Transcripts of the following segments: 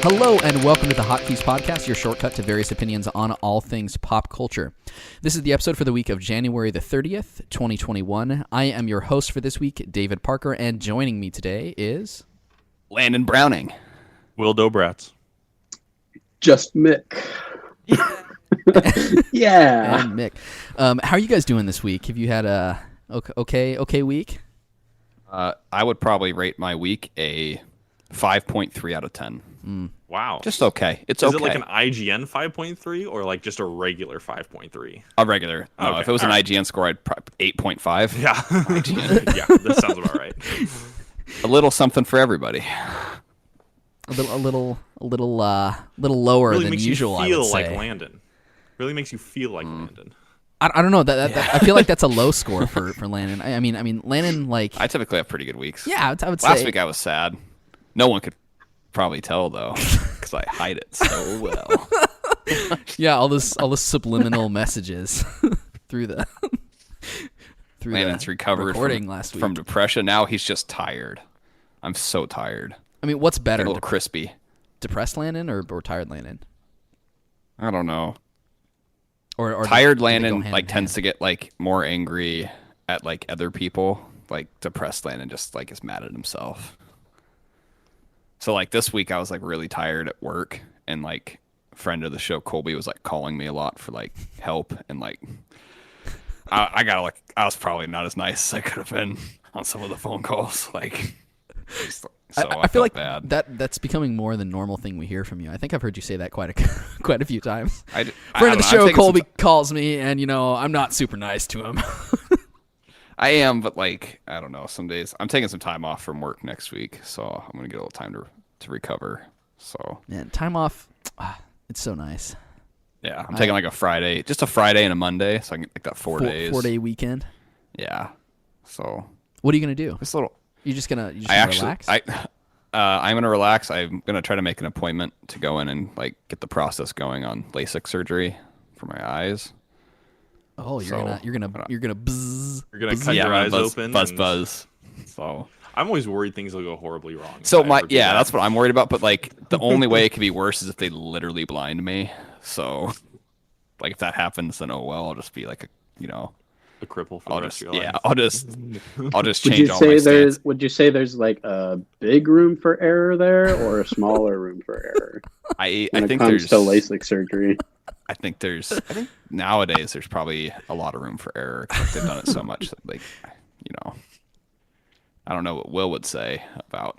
Hello and welcome to the Hotkeys podcast, your shortcut to various opinions on all things pop culture. This is the episode for the week of January the 30th, 2021. I am your host for this week, David Parker, and joining me today is... Landon Browning. Wil Dobratz. Just Mick. Yeah. And Mick. How are you guys doing this week? Have you had a okay week? I would probably rate my week a 5.3 out of 10. Wow. Just okay. It's Is okay. it like an IGN 5.3 or like just a regular 5.3 A regular. No, Okay, if it was an IGN score, I'd probably 8.5. Yeah. IGN. Yeah, that sounds about right. A little something for everybody. A little lower Really than makes usual, you feel I would like say. Landon. Really makes you feel like Landon. I don't know. That I feel like that's a low score for Landon. I mean, Landon, like... I typically have pretty good weeks. Yeah, I would say... Last week I was sad. No one could probably tell, though, because I hide it so well. Yeah, all this subliminal messages through the Landon's recovered recording last week. from depression. Now he's just tired. I'm so tired. I mean, what's better, A little crispy. depressed Landon or tired Landon? I don't know. Or Tired do they go Landon hand like in tends hand? to get like more angry at like other people. Like depressed Landon just like is mad at himself. So like this week I was like really tired at work, and like a friend of the show Colby was like calling me a lot for like help, and like I got like I was probably not as nice as I could have been on some of the phone calls. Like so I feel felt like bad. that's becoming more the normal thing we hear from you. I think I've heard you say that quite a few times. Friend of the show, Colby, calls me, and I'm not super nice to him. I am, but like I don't know. Some days I'm taking some time off from work next week, so I'm gonna get a little time to recover. So Man, time off, it's so nice. yeah, I'm taking like a Friday and a Monday, so I can get like that 4 days. 4-day weekend. Yeah. So What are you gonna do? it's a little. You're just gonna relax? I'm gonna relax. I'm gonna try to make an appointment to go in and like get the process going on LASIK surgery for my eyes. Oh, you're So, gonna buzz. You're going to buzz. cut your I'm eyes gonna open. buzz. So I'm always worried things will go horribly wrong. So if I ever do that. that's what I'm worried about. But like the only way it could be worse is if they literally blind me. So like if that happens, then oh well, I'll just be like a cripple for the rest of your life. I'll just Would change you all my say stance. would you say there's like a big room for error there or a smaller room for error I when it think comes there's to LASIK surgery? I think nowadays there's probably a lot of room for error because they've done it so much that like I don't know what Will would say about.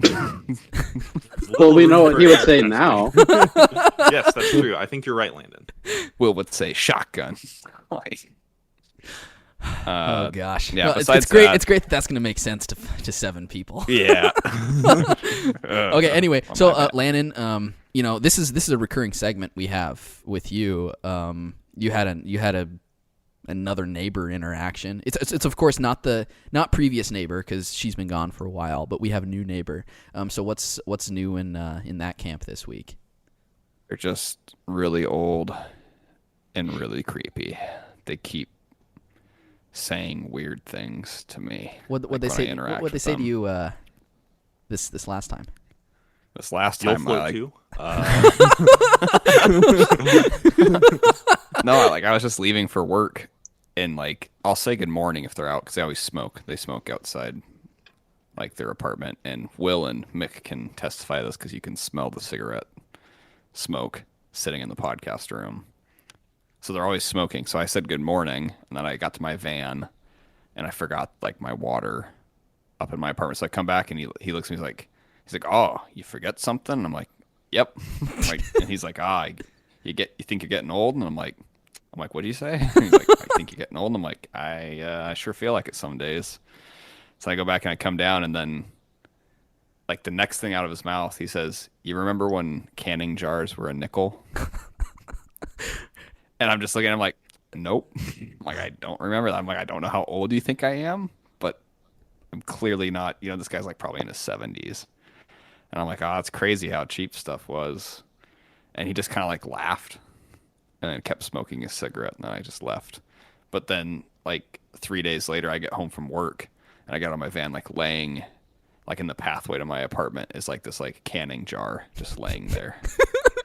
Well, we know what he would say now. Yes, that's true. I think you're right, Landon. Will would say shotgun. Like, Oh gosh. yeah, Well, it's besides great. that- It's great that's gonna make sense to 7 people. yeah. Okay. Anyway, my so bad. Landon, this is a recurring segment we have with you. You had another neighbor interaction. It's of course not previous neighbor because she's been gone for a while, but we have a new neighbor. So what's new in that camp this week? They're just really old and really creepy. They keep saying weird things to me. What like, they when say? I interact What they with say them. to you? This last time. This last You'll time, float too. no, I was just leaving for work, and like I'll say good morning if they're out because they always smoke. They smoke outside, like their apartment. And Will and Mick can testify to this because you can smell the cigarette smoke sitting in the podcast room. So they're always smoking. So I said good morning, and then I got to my van, and I forgot like my water up in my apartment. So I come back, and he looks at me he's like, oh, you forget something? And I'm like, yep. Like, and he's like, you think you're getting old? And I'm like, what do you say? And he's like, I think you're getting old. And I'm like, I sure feel like it some days. So I go back and I come down, and then like the next thing out of his mouth, he says, you remember when canning jars were a nickel? And I'm just looking at him like, nope. I'm like, I don't remember that. I'm like, I don't know how old you think I am, but I'm clearly not. This guy's like probably in his 70s. And I'm like, oh, it's crazy how cheap stuff was. And he just kind of like laughed and then kept smoking his cigarette. And then I just left. But then like 3 days later, I get home from work and I got on my van like laying like in the pathway to my apartment is like this like canning jar just laying there.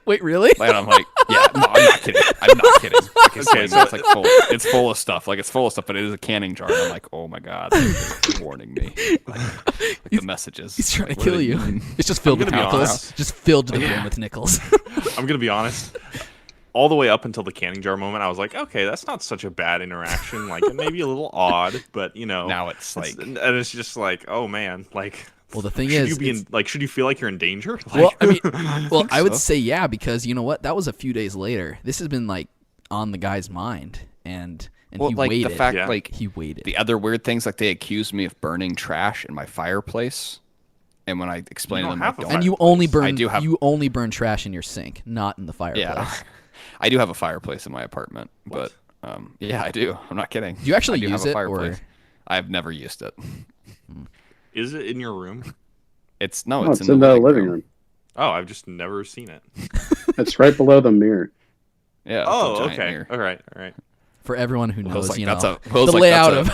Wait, really? And I'm like, yeah, no, I'm not kidding. I'm not kidding. Like, it's, okay, so it's like it's full of stuff. Like it's full of stuff, but it is a canning jar. And I'm like, oh my god, it's warning me. Like the messages. He's trying to kill you. It's just filled with nickels. Just filled to the brim with nickels. I'm gonna be honest. All the way up until the canning jar moment, I was like, okay, that's not such a bad interaction. Like, it may be a little odd, but you know, now it's like, and it's just like, oh man, like. Well, the thing should is, you be should you feel like you're in danger? Like, well, I mean, I would say yeah, because you know what? That was a few days later. This has been like on the guy's mind, and well, he like waited. the fact, like he waited. The other weird things, like they accused me of burning trash in my fireplace, and when I explained to them, like, and you only burn, you only burn trash in your sink, not in the fireplace. Yeah, I do have a fireplace in my apartment, but yeah, I do. I'm not kidding. Do you actually use it, or I've never used it. Is it in your room? It's in the living room. Oh, I've just never seen it. It's right below the mirror. Yeah. Oh, okay. Mirror. All right. For everyone who knows, like, you know, the layout of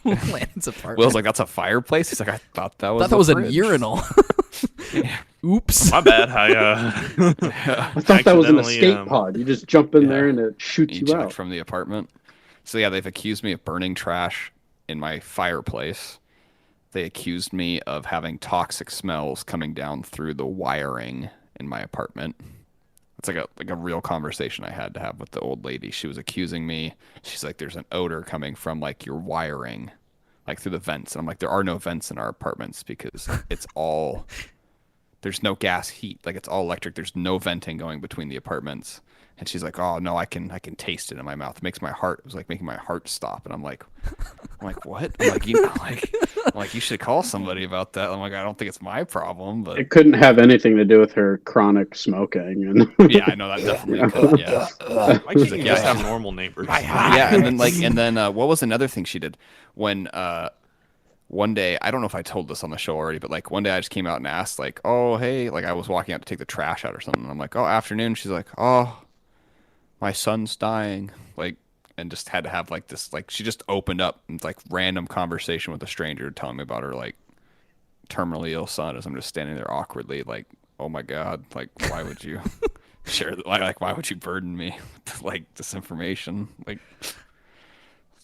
Landon's apartment. Will's like, that's a fireplace? He's like, I thought that was a urinal. Oops. My bad. I thought that was an escape pod. You just jump in there and it shoots you out. From the apartment. So yeah, they've accused me of burning trash in my fireplace. They accused me of having toxic smells coming down through the wiring in my apartment. It's like a real conversation I had to have with the old lady. She was accusing me. She's like, there's an odor coming from like your wiring, like through the vents. And I'm like, there are no vents in our apartments because it's all, there's no gas heat. Like it's all electric. There's no venting going between the apartments. And she's like, oh no, I can taste it in my mouth. It makes my heart, it was like making my heart stop. And I'm like, what? I'm like, you should call somebody about that. I'm like, I don't think it's my problem, but it couldn't have anything to do with her chronic smoking. And yeah, I know that definitely could. Yeah, I can't just have normal neighbors. Yeah, and then what was another thing she did when one day, I don't know if I told this on the show already, but like one day I just came out and asked like, oh hey, like I was walking out to take the trash out or something. And I'm like, oh afternoon. She's like, oh, my son's dying, like, and just had to have like this, like she just opened up and like random conversation with a stranger telling me about her like terminally ill son as I'm just standing there awkwardly like, oh my god, like why would you share like why would you burden me with like this information? Like,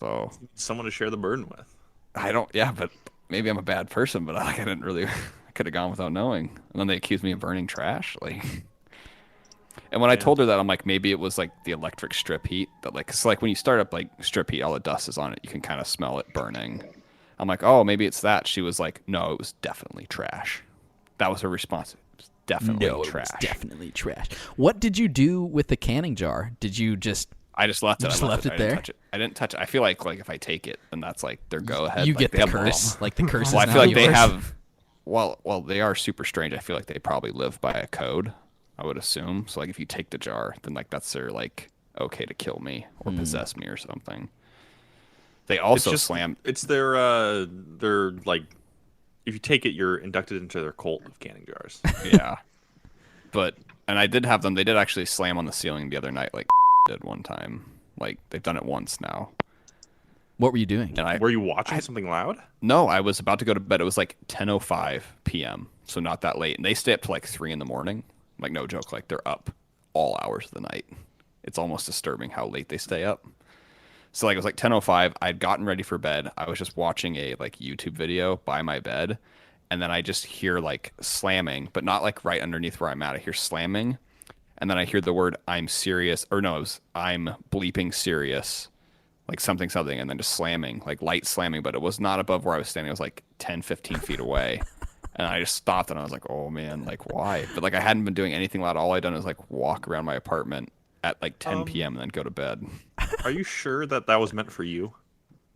so someone to share the burden with. I don't, yeah, but maybe I'm a bad person, but like I didn't really, I could have gone without knowing. And then they accused me of burning trash, like. And when I told her that, I'm like, maybe it was like the electric strip heat, but like, cause like when you start up like strip heat, all the dust is on it. You can kind of smell it burning. I'm like, oh, maybe it's that. She was like, no, it was definitely trash. That was her response. It was definitely trash. It was definitely trash. What did you do with the canning jar? Did you just? I just left it. Just left it there. I didn't touch it. I feel like if I take it, then that's like their go ahead. You like, get the curse. Like the curse. Well, I feel like they have. Well, they are super strange. I feel like they probably live by a code, I would assume. So like if you take the jar, then like that's their like okay to kill me or possess me or something. They also slam. It's their like if you take it, you're inducted into their cult of canning jars. Yeah. And I did have them. They did actually slam on the ceiling the other night, like did one time. Like they've done it once now. What were you doing? And were you watching something loud? No, I was about to go to bed. It was like 10:05 p.m. So not that late. And they stay up to like 3 a.m. Like no joke. Like they're up all hours of the night. It's almost disturbing how late they stay up. So like it was like 10:05. I'd gotten ready for bed. I was just watching a like YouTube video by my bed, and then I just hear like slamming, but not like right underneath where I'm at. I hear slamming, and then I hear the word "I'm serious," or no, it was "I'm bleeping serious," like something, and then just slamming, like light slamming, but it was not above where I was standing. It was like 10, 15 feet away. And I just stopped and I was like, oh man, like why? But like I hadn't been doing anything loud. All I'd done is like walk around my apartment at like 10 p.m. and then go to bed. Are you sure that was meant for you?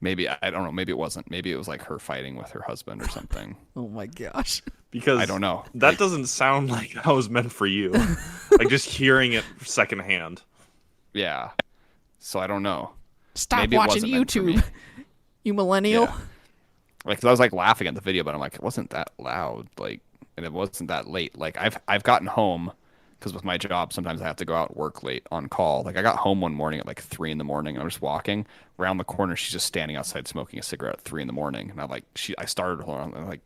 Maybe, I don't know. Maybe it wasn't. Maybe it was like her fighting with her husband or something. Oh my gosh. Because I don't know. That doesn't sound like that was meant for you. Like just hearing it secondhand. Yeah. So I don't know. Stop Maybe watching YouTube, you millennial. Yeah. Like, 'cause I was like laughing at the video, but I'm like, it wasn't that loud, like, and it wasn't that late. Like, I've gotten home because with my job, sometimes I have to go out and work late on call. Like, I got home one morning at like 3 a.m. and I'm just walking around the corner. She's just standing outside smoking a cigarette at 3 a.m. And I'm like, I started her. I'm like,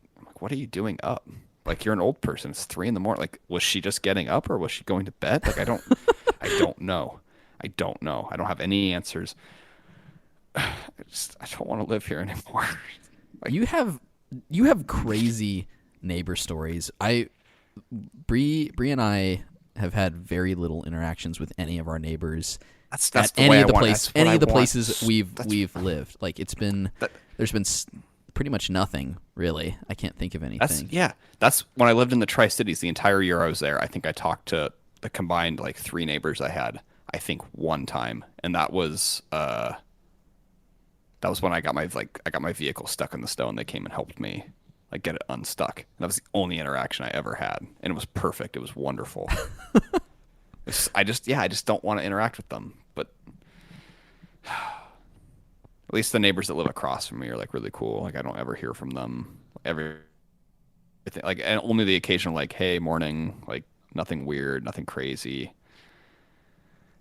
what are you doing up? Like, you're an old person. It's 3 a.m. Like, was she just getting up or was she going to bed? Like, I don't know. I don't know. I don't have any answers. I don't want to live here anymore. Like, you have crazy neighbor stories. Bree and I have had very little interactions with any of our neighbors. That's the way I want. Any of the places we've lived. Like, there's been pretty much nothing, really. I can't think of anything. That's when I lived in the Tri-Cities. The entire year I was there, I think I talked to the combined like 3 neighbors I had, I think, one time, and that was when I got my vehicle stuck in the snow, and they came and helped me like get it unstuck. And that was the only interaction I ever had, and it was perfect. It was wonderful. I just don't want to interact with them, but at least the neighbors that live across from me are like really cool. Like, I don't ever hear from them. Everything, like, and only the occasional like, hey, morning, like, nothing weird, nothing crazy.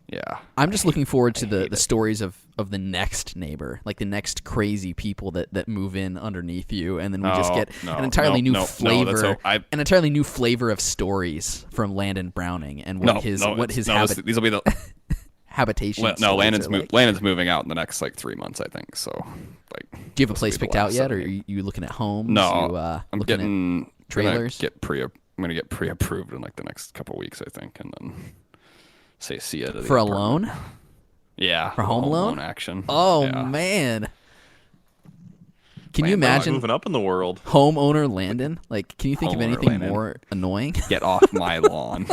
Yeah. I'm just looking forward to the stories of the next neighbor, like the next crazy people that move in underneath you, and then we just get an entirely new flavor, an entirely new flavor of stories from Landon Browning and what his these will be the habitation. Landon's moving out in the next like 3 months, I think. So, like, do you have a place picked out yet, or are you looking at homes? No, I'm getting trailers. I'm gonna get pre-approved in like the next couple weeks, I think, and then say see ya to the for apartment. A loan. Yeah, for home loan action. Oh yeah. Man, can you imagine moving up in the world? Homeowner Landon, like, can you think of anything Landon. more annoying? Get off my lawn.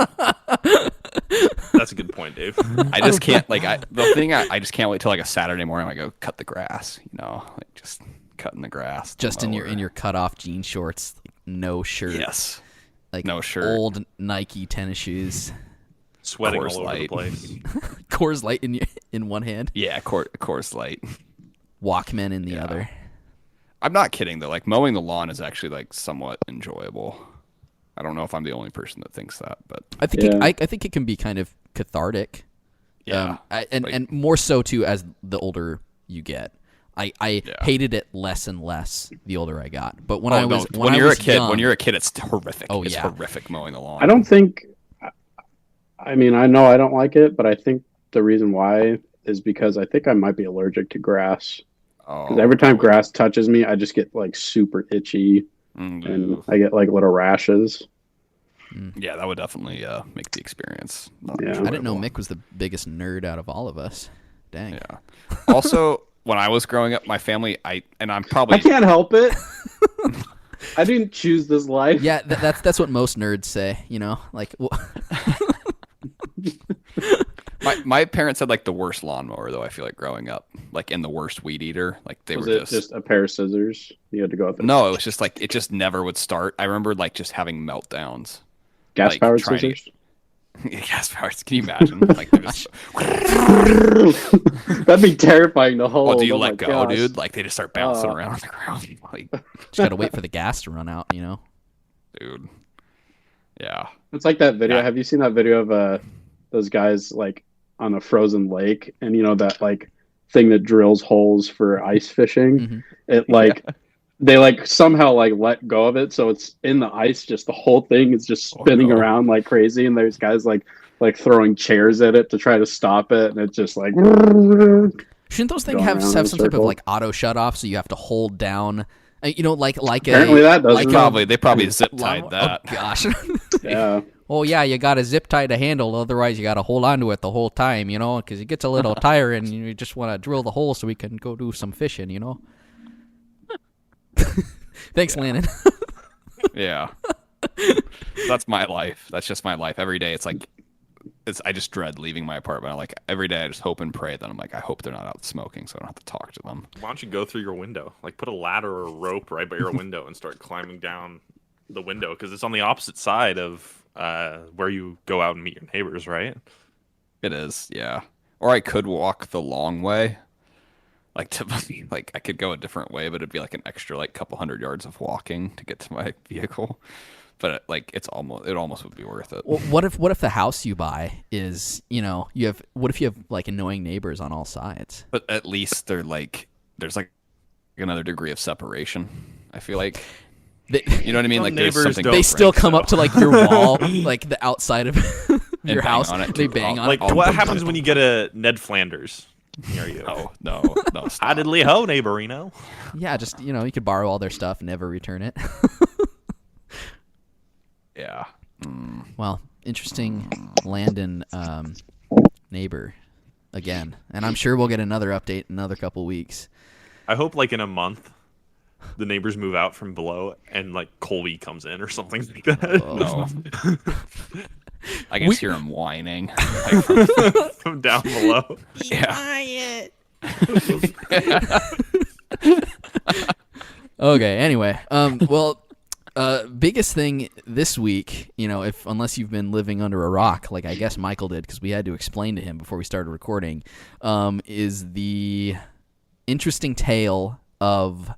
That's a good point, Dave. I just can't I just can't wait till like a Saturday morning. I go cut the grass, like just cutting the grass. Just in your cut off jean shorts, like, no shirt. Yes, like no shirt. Old Nike tennis shoes. Sweating Coors all over the Light. place. Coors Light in one hand. Yeah, Coors Light. Walkman in the other. I'm not kidding though. Like, mowing the lawn is actually like somewhat enjoyable. I don't know if I'm the only person that thinks that, but I think I think it can be kind of cathartic. Yeah, and more so too as the older you get. I hated it less and less the older I got. But when you're a kid, it's horrific. Oh, it's yeah. horrific mowing the lawn. I don't think. I mean, I know I don't like it, but I think the reason why is because I think I might be allergic to grass. Because every time grass touches me, I just get like super itchy, and I get like little rashes. Yeah, that would definitely make the experience not I enjoyable. didn't know Mick was the biggest nerd out of all of us. Dang. Yeah. Also, when I was growing up, my family, I can't help it. I didn't choose this life. Yeah, that's what most nerds say. Like. My parents had like the worst lawnmower though. I feel like growing up, like, and the worst weed eater. Like, they was were it just a pair of scissors? You had to go out there. No, it was just like it just never would start. I remember like just having meltdowns. Gas powered scissors. Gas powered. Can you imagine? Like, just... That'd be terrifying to hold. Well, do you let go, dude? Like, they just start bouncing around on the ground. Like, just gotta wait for the gas to run out. Dude. Yeah. It's like that video. Have you seen that video of those guys like on a frozen lake, and that like thing that drills holes for ice fishing? Mm-hmm. It like they like somehow like let go of it, so it's in the ice. Just the whole thing is just spinning around like crazy, and there's guys like throwing chairs at it to try to stop it, and it's just like. Shouldn't those things have some type of like auto shut off, so you have to hold down? Like apparently that doesn't. They probably zip tied that. Oh gosh. Yeah. Oh yeah, you got to zip tie the handle, otherwise you got to hold on to it the whole time, because it gets a little tiring, and you just want to drill the hole so we can go do some fishing, Thanks, Landon. Yeah. That's my life. That's just my life. Every day, it's like, I just dread leaving my apartment. Like, every day I just hope and pray that I'm like, I hope they're not out smoking, so I don't have to talk to them. Why don't you go through your window? Like, put a ladder or a rope right by your window and start climbing down the window, because it's on the opposite side of where you go out and meet your neighbors, right? It is, yeah. Or I could walk the long way. Like, I could go a different way, but it'd be like an extra like couple hundred yards of walking to get to my vehicle. But like, it almost would be worth it. Well, what if the house you buy is, what if you have like annoying neighbors on all sides? But at least they're like, there's like another degree of separation, I feel like. You know what I mean? Some Like there's neighbors something. don't They still think come so. up to like your wall, like the outside of your bang house. on it They too. bang on Like, it. what happens when you get a Ned Flanders near you? No, How stop. diddly ho, neighborino. Yeah, just you could borrow all their stuff, and never return it. Yeah. Well, interesting Landon neighbor again, and I'm sure we'll get another update in another couple weeks. I hope, like, in a month, the neighbors move out from below and, like, Colby comes in or something like that. Oh. No. I can hear him whining. Like, From down below. yeah. Okay. Anyway, well, biggest thing this week, unless you've been living under a rock, like I guess Michael did, because we had to explain to him before we started recording, is the interesting tale of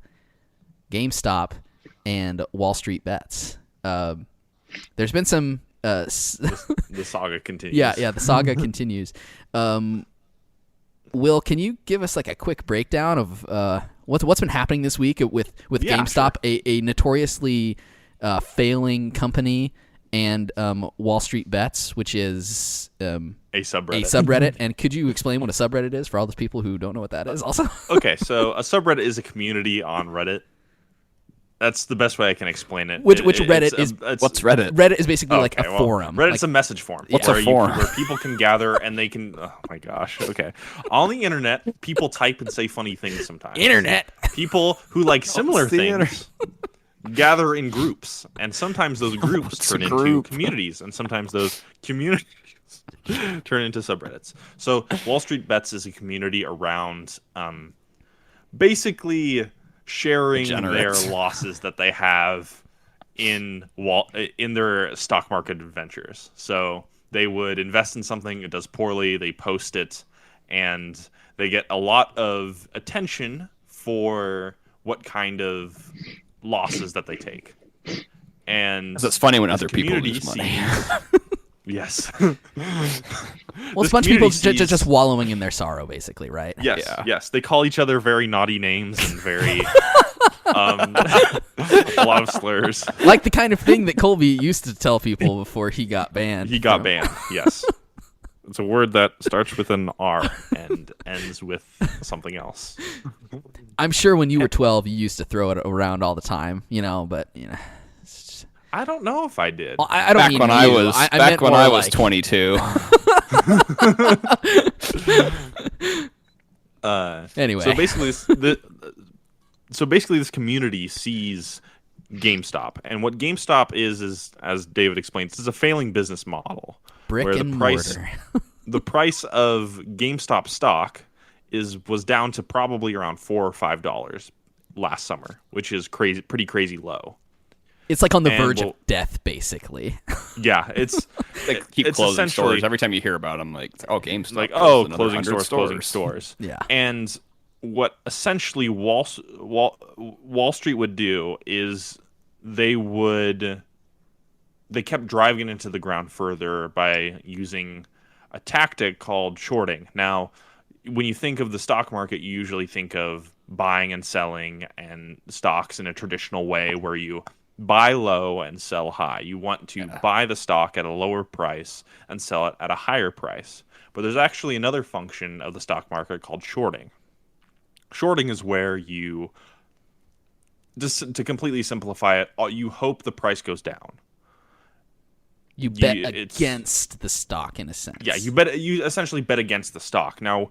GameStop and Wall Street bets. There's been some. The saga continues. Yeah, the saga continues. Will, can you give us like a quick breakdown of what's been happening this week with Yeah, GameStop, a notoriously failing company, and Wall Street Bets, which is A subreddit. a subreddit. And could you explain what a subreddit is for all those people who don't know what that is? Also, Okay, so a subreddit is a community on Reddit. That's the best way I can explain it. Which Reddit is? What's Reddit? Reddit is basically like Okay, a well, forum. Reddit's Like, a message forum. What's a where forum? Where people can gather and they can. Oh my gosh. Okay. On the internet, people type and say funny things sometimes. internet. People who like similar the things gather in groups, and sometimes those groups What's turn a into group? communities, and sometimes those communities turn into subreddits. So Wall Street Bets is a community around basically sharing Degenerates. their losses that they have in their stock market ventures. So they would invest in something, it does poorly, they post it, and they get a lot of attention for what kind of losses that they take. And 'Cause it's funny when this other people community lose money. sees- Yes. Well, it's This a bunch of people community sees- just wallowing in their sorrow, basically, right? Yes, Yeah. yes. They call each other very naughty names and very a lot of slurs. Like the kind of thing that Colby used to tell people before he got banned. He got from- banned. Yes, it's a word that starts with an R and ends with something else. I'm sure when you were 12, you used to throw it around all the time, but it's just, I don't know if I did. well, I don't Back mean when you. I was I back meant when more I was like, 22. Anyway, So basically, this community sees GameStop, and what GameStop is as David explains, is a failing business model. brick where and the price, mortar. the price of GameStop stock was down to probably around $4 or $5 last summer, which is pretty crazy low. It's like on the and verge we'll- of death, basically. Yeah, it's They keep it's closing essentially stores. Every time you hear about them, like, oh, GameStop. like, closed oh, another closing 100 stores, stores. Yeah. And what essentially Wall Street would do is they kept driving into the ground further by using a tactic called shorting. Now, when you think of the stock market, you usually think of buying and selling and stocks in a traditional way where you buy low and sell high. You want to buy the stock at a lower price and sell it at a higher price. But there's actually another function of the stock market called shorting. Shorting is where you, just to completely simplify it, you hope the price goes down. You bet it's- against the stock in a sense. Yeah, you essentially bet against the stock. Now,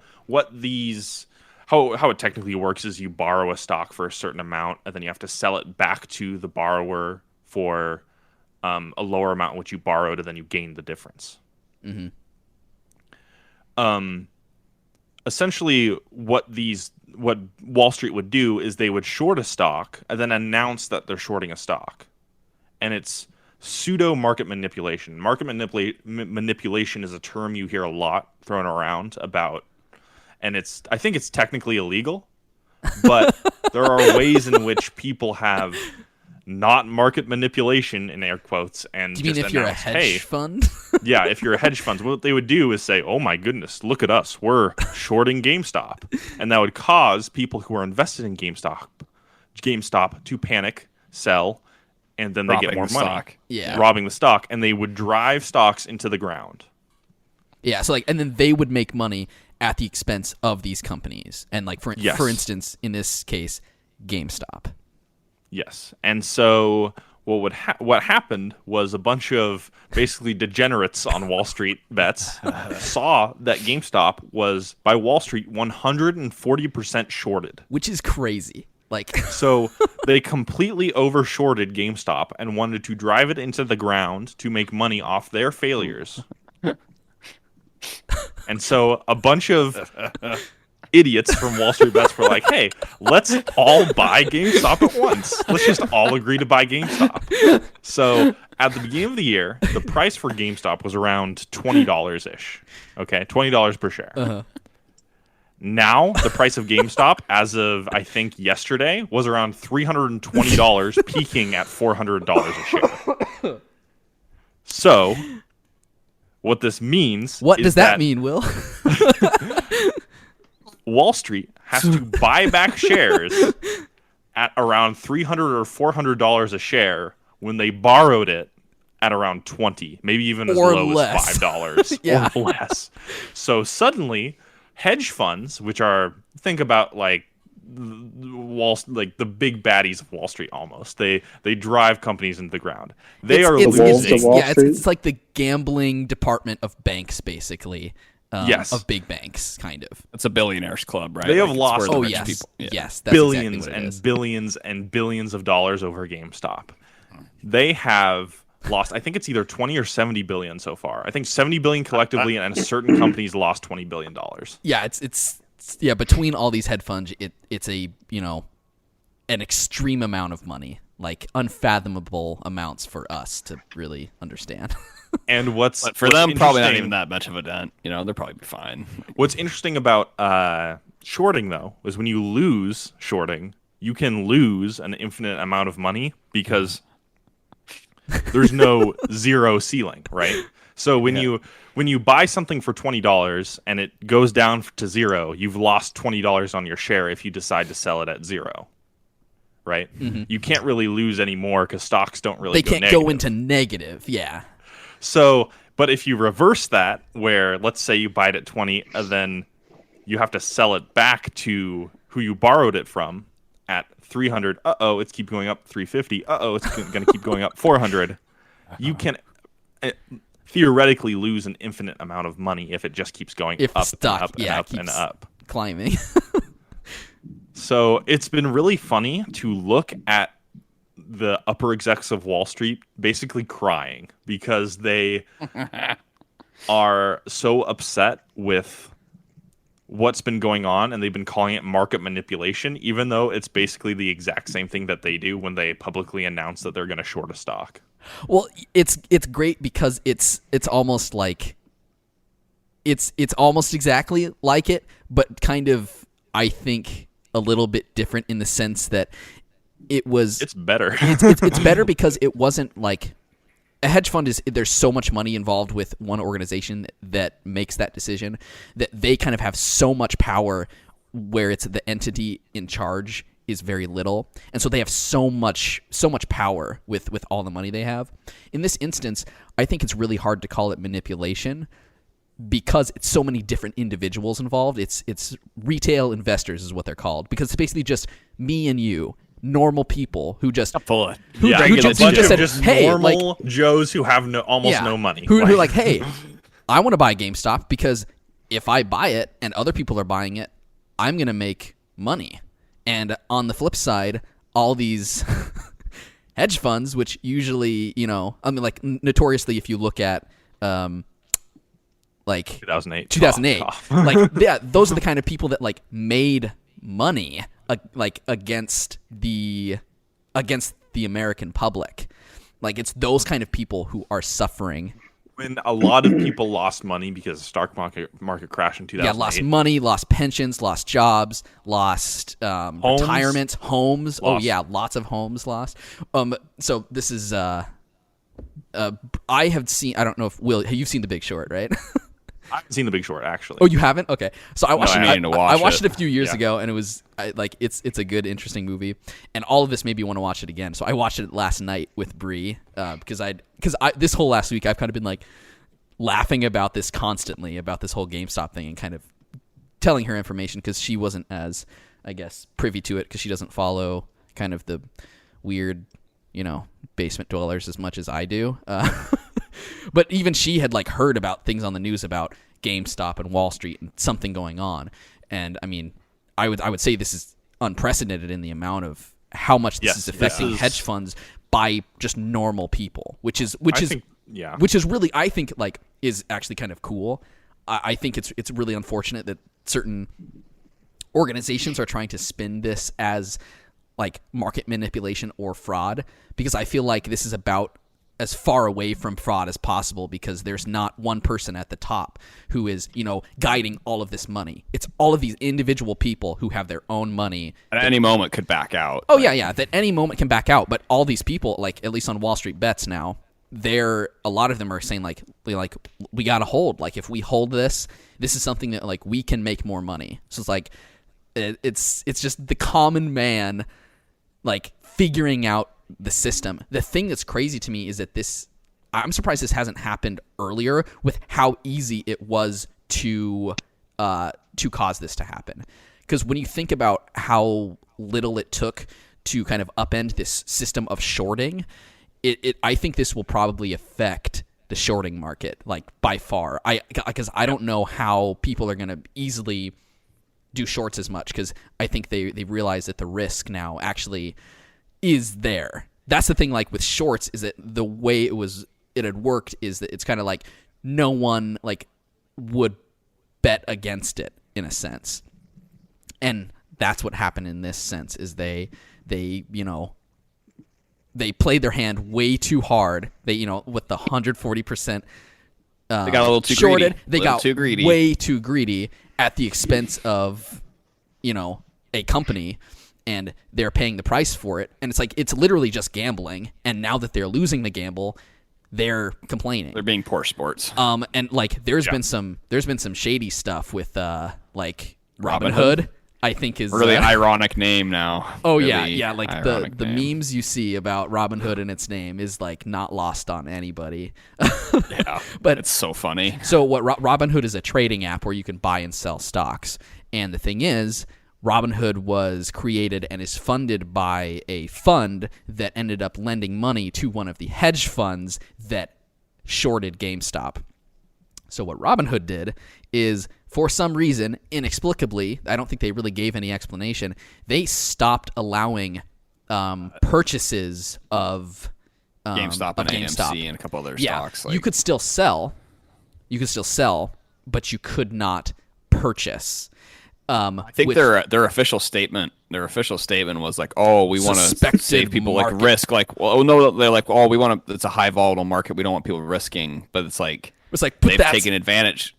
how it technically works is you borrow a stock for a certain amount, and then you have to sell it back to the borrower for a lower amount which you borrowed, and then you gain the difference. Mm-hmm. Essentially, what Wall Street would do is they would short a stock and then announce that they're shorting a stock, and it's pseudo market manipulation. Market manipulation is a term you hear a lot thrown around about, and I think it's technically illegal, but there are ways in which people have not market manipulation in air quotes and Do you mean just if you're a announce, hedge hey, fund? yeah, if you're a hedge fund, what they would do is say, oh my goodness, look at us, we're shorting GameStop, and that would cause people who are invested in GameStop to panic, sell, and then they get more money. Stock. Yeah. Robbing the stock, and they would drive stocks into the ground. Yeah, so like, and then they would make money at the expense of these companies, and like for instance, in this case, GameStop. Yes, and so what happened was a bunch of basically degenerates on Wall Street bets saw that GameStop was by Wall Street 140% shorted, which is crazy. Like, so they completely overshorted GameStop and wanted to drive it into the ground to make money off their failures. And so a bunch of idiots from Wall Street bets were like, hey, let's all buy GameStop at once. Let's just all agree to buy GameStop. So at the beginning of the year, the price for GameStop was around $20-ish. Okay, $20 per share. Uh-huh. Now, the price of GameStop, as of, I think, yesterday, was around $320, peaking at $400 a share. So, what this means what is does that mean, Will? Wall Street has to buy back shares at around $300 or $400 a share when they borrowed it at around $20, maybe even as or low less. as $5 Yeah. or less. So suddenly, hedge funds, which are, think about like the big baddies of Wall Street almost. They drive companies into the ground. It's like the gambling department of banks, basically. Yes. Of big banks, kind of. It's a billionaires club, right? They have lost yes. people. Yeah. Yes, that's billions exactly what it and is. billions and billions of dollars over GameStop. They have lost, I think it's either 20 or 70 billion so far. I think 70 billion collectively, and certain companies lost $20 billion. Yeah, it's between all these hedge funds, it's a, an extreme amount of money, like unfathomable amounts for us to really understand. And but for them, probably not even that much of a dent. They'll probably be fine. What's interesting about shorting, though, is when you lose shorting, you can lose an infinite amount of money because there's no zero ceiling, right? So when you buy something for $20 and it goes down to zero, you've lost $20 on your share if you decide to sell it at zero, right? Mm-hmm. You can't really lose any more because stocks don't really go into negative, yeah. So, but if you reverse that, where let's say you buy it at 20, and then you have to sell it back to who you borrowed it from at 300. It's keep going up 350. It's going to keep going up 400. You can theoretically lose an infinite amount of money if it just keeps going up and up and up and up, climbing. So it's been really funny to look at the upper execs of Wall Street basically crying because they are so upset with what's been going on, and they've been calling it market manipulation, even though it's basically the exact same thing that they do when they publicly announce that they're going to short a stock. Well, it's great because it's almost like it's almost exactly like it, but kind of, I think, a little bit different in the sense that it's better. it's better because it wasn't like a hedge fund there's so much money involved with one organization that makes that decision that they kind of have so much power where it's the entity in charge is very little. And so they have so much power with all the money they have. In this instance, I think it's really hard to call it manipulation because it's so many different individuals involved. It's retail investors is what they're called, because it's basically just me and you, normal people who just just hey, normal Joes who have almost no money. Who are like, hey, I want to buy GameStop because if I buy it and other people are buying it, I'm going to make money. And on the flip side, all these hedge funds, which usually, like notoriously, if you look at like 2008, like those are the kind of people that like made money against the American public. Like it's those kind of people who are suffering. When a lot of people lost money because the stock market crashed in 2008. Yeah, lost money, lost pensions, lost jobs, lost retirements, homes. Lost. Oh yeah, lots of homes lost. So this is I have seen. I don't know if Will, you've seen The Big Short, right? I haven't seen The Big Short, actually. Oh, you haven't? Okay. So I watched meaning to I watch watched it it. a few years Yeah. ago, and it was it's a good, interesting movie, and all of this made me want to watch it again. So I watched it last night with Bree because this whole last week I've kind of been like laughing about this constantly, about this whole GameStop thing, and kind of telling her information because she wasn't as, I guess, privy to it because she doesn't follow kind of the weird, basement dwellers as much as I do. But even she had like heard about things on the news about GameStop and Wall Street and something going on. And I mean, I would say this is unprecedented in the amount of how much this is affecting hedge funds by just normal people, which is really, I think, like, is actually kind of cool. I think it's really unfortunate that certain organizations are trying to spin this as like market manipulation or fraud, because I feel like this is about as far away from fraud as possible, because there's not one person at the top who is, guiding all of this money. It's all of these individual people who have their own money. At any moment could back out. Oh, yeah, that any moment can back out. But all these people, like, at least on Wall Street Bets now, a lot of them are saying, like we got to hold. Like, if we hold this is something that, like, we can make more money. So it's like, it's just the common man, like, figuring out the system. The thing that's crazy to me is that I'm surprised this hasn't happened earlier with how easy it was to cause this to happen. Because when you think about how little it took to kind of upend this system of shorting, I think this will probably affect the shorting market, like, by far. Because I don't know how people are going to easily do shorts as much, because I think they realize that the risk now actually is there. That's the thing, like, with shorts, is that the way it had worked is that it's kind of like no one, like, would bet against it in a sense. And that's what happened in this sense, is they played their hand way too hard. They, with the 140%, they got a little too shorted. Greedy. They got too greedy. way too greedy at the expense of, a company, and they're paying the price for it. And it's like, it's literally just gambling. And now that they're losing the gamble, they're complaining. They're being poor sports. And like, there's been some shady stuff with like Robinhood. I think is really ironic name now. Oh, really yeah. Like the memes you see about Robinhood and its name is like not lost on anybody. Yeah, but it's so funny. So what Robinhood is a trading app where you can buy and sell stocks. And the thing is, Robinhood was created and is funded by a fund that ended up lending money to one of the hedge funds that shorted GameStop. So what Robinhood did is, for some reason, inexplicably, I don't think they really gave any explanation, they stopped allowing purchases of GameStop and AMC and a couple other stocks. You could still sell, but you could not purchase. I think their official statement was like, oh, we want to save people market. like risk. Like, well, no, they're like, oh, we want to. It's a high volatile market. We don't want people risking. But it's like they've taken advantage.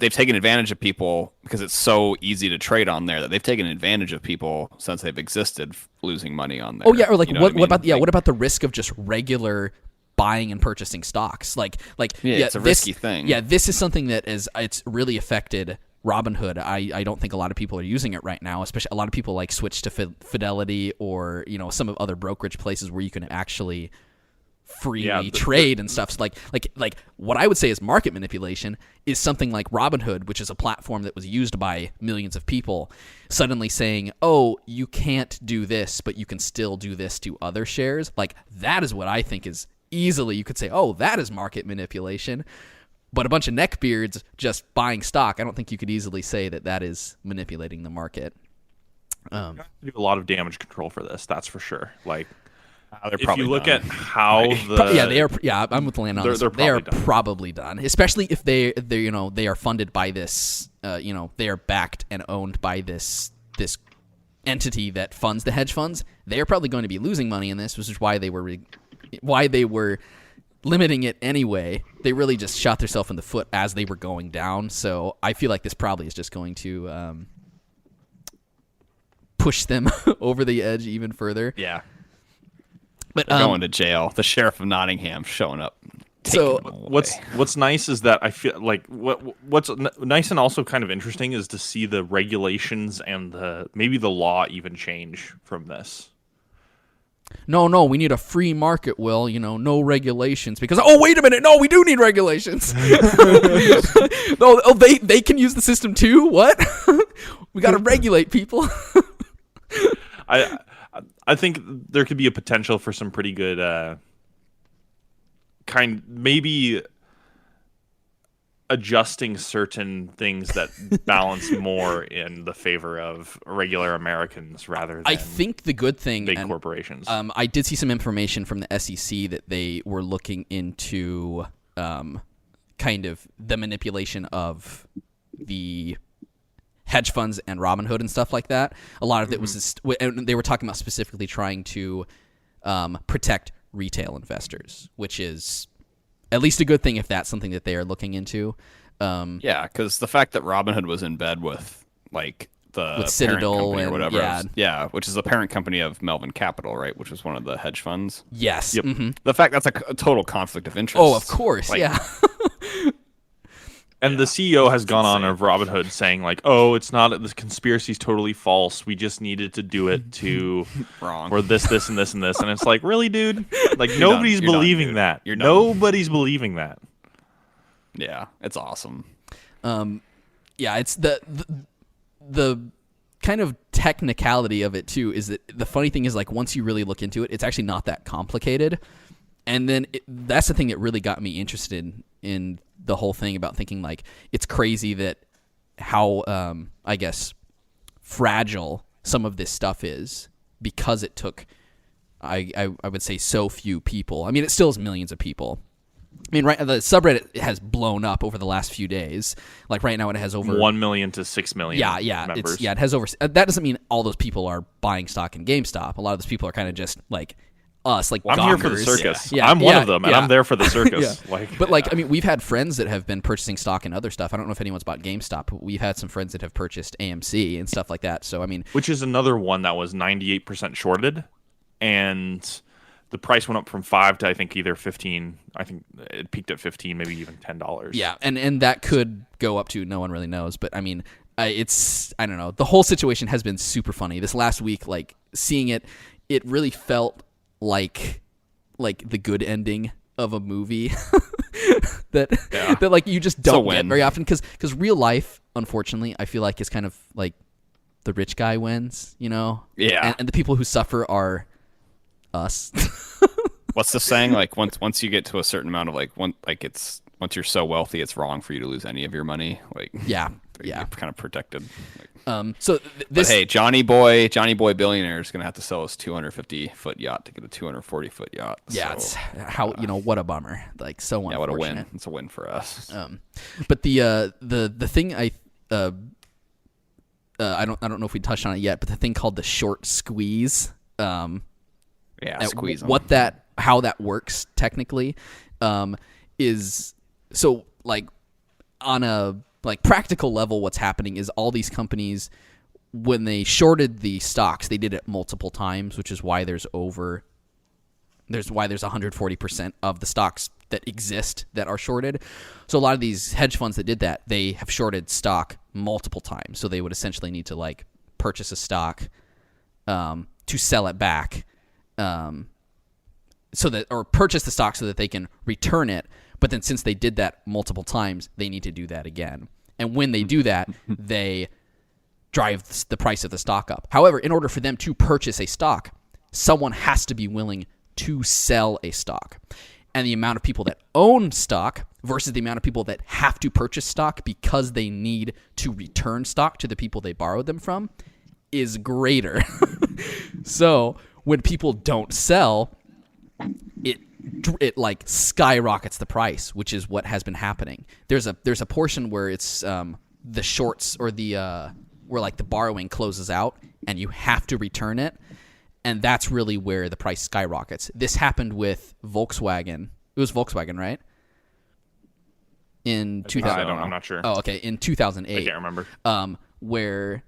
They've taken advantage of people because it's so easy to trade on there, that they've taken advantage of people since they've existed, losing money on there. Oh yeah, or like, what about like, what about the risk of just regular buying and purchasing stocks? Like it's a risky thing. Yeah, this is something that it's really affected Robinhood. I don't think a lot of people are using it right now. Especially a lot of people like switch to Fidelity or some of other brokerage places where you can actually freely trade and stuff. So like what I would say is market manipulation is something like Robinhood, which is a platform that was used by millions of people, suddenly saying, oh, you can't do this, but you can still do this to other shares. Like, that is what I think is easily, you could say, oh, that is market manipulation. But a bunch of neckbeards just buying stock, I don't think you could easily say that is manipulating the market. You do a lot of damage control for this, that's for sure. Like, if you look done. at how they are. Yeah, I'm with Landon on this. They are done. probably done, especially if they are funded by this. They are backed and owned by this entity that funds the hedge funds. They are probably going to be losing money in this, which is why they were limiting it anyway. They really just shot themselves in the foot as they were going down. So I feel like this probably is just going to push them over the edge even further. Yeah. But They're going to jail. The sheriff of Nottingham showing up. So what's nice is that I feel like what's nice and also kind of interesting is to see the regulations and maybe the law even change from this. No, we need a free market, Will. No regulations. Because, wait a minute. No, we do need regulations. They can use the system too? What? We got to regulate people. I think there could be a potential for some pretty good maybe adjusting certain things that balance more in the favor of regular Americans rather than I think the good thing big corporations. I did see some information from the SEC that they were looking into kind of the manipulation of the hedge funds and Robinhood and stuff like that. A lot of it was just, and they were talking about specifically trying to protect retail investors, which is at least a good thing if that's something that they are looking into. Yeah, because the fact that Robinhood was in bed with like the Citadel parent company and or whatever, which is the parent company of Melvin Capital, right? Which was one of the hedge funds. Yes. Yep. Mm-hmm. The fact that's a total conflict of interest. Oh, of course. Like, yeah. And the CEO has gone on of Robinhood saying like, "Oh, it's not. This conspiracy is totally false. We just needed to do it to wrong or this, and this, and this." And it's like, really, dude? Like nobody's believing that. Nobody's believing that. Yeah, it's awesome. Yeah, it's the kind of technicality of it too. Is that the funny thing is like once you really look into it, it's actually not that complicated. And then that's the thing that really got me interested in the whole thing about thinking like it's crazy that how I guess fragile some of this stuff is because it took I would say so few people. I mean, it still is millions of people. I mean, right, the subreddit has blown up over the last few days. Like right now, it has over 1 million to 6 million. Members. It has over. That doesn't mean all those people are buying stock in GameStop. A lot of those people are kind of just like us, like I'm gawkers. here for the circus. Yeah. I'm one of them, and I'm there for the circus. But I mean, we've had friends that have been purchasing stock in other stuff. I don't know if anyone's bought GameStop, but we've had some friends that have purchased AMC and stuff like that. So I mean, which is another one that was 98% shorted, and the price went up from 5 to I think either 15. I think it peaked at 15, maybe even $10. Yeah, and that could go up to no one really knows. But I mean, I don't know. The whole situation has been super funny. This last week, like seeing it really felt like the good ending of a movie that like you just don't get very often because real life, unfortunately, I feel like is kind of like the rich guy wins, Yeah, and the people who suffer are us. What's the saying? Like once you get to a certain amount of once you're so wealthy, it's wrong for you to lose any of your money. Like yeah, you're kind of protected. So this. But hey, Johnny Boy billionaire is gonna have to sell his 250-foot yacht to get a 240-foot yacht. Yeah, so, it's how what a bummer. Like so unfortunate. Yeah, what a win. It's a win for us. But the thing I don't know if we touched on it yet, but the thing called the short squeeze. Squeeze 'em. How that works technically is so like on a like practical level. What's happening is all these companies, when they shorted the stocks, they did it multiple times, which is why there's 140% of the stocks that exist that are shorted. So a lot of these hedge funds that did that, they have shorted stock multiple times. So they would essentially need to like purchase a stock to sell it back. Or purchase the stock so that they can return it. But then since they did that multiple times, they need to do that again. And when they do that, they drive the price of the stock up. However, in order for them to purchase a stock, someone has to be willing to sell a stock. And the amount of people that own stock versus the amount of people that have to purchase stock because they need to return stock to the people they borrowed them from is greater. So when people don't sell, it like skyrockets the price, which is what has been happening. There's a portion where it's the shorts or the where like the borrowing closes out and you have to return it, and that's really where the price skyrockets. This happened with Volkswagen. It was Volkswagen, right? In 2000, I'm not sure. Oh, okay. In 2008, I can't remember. Where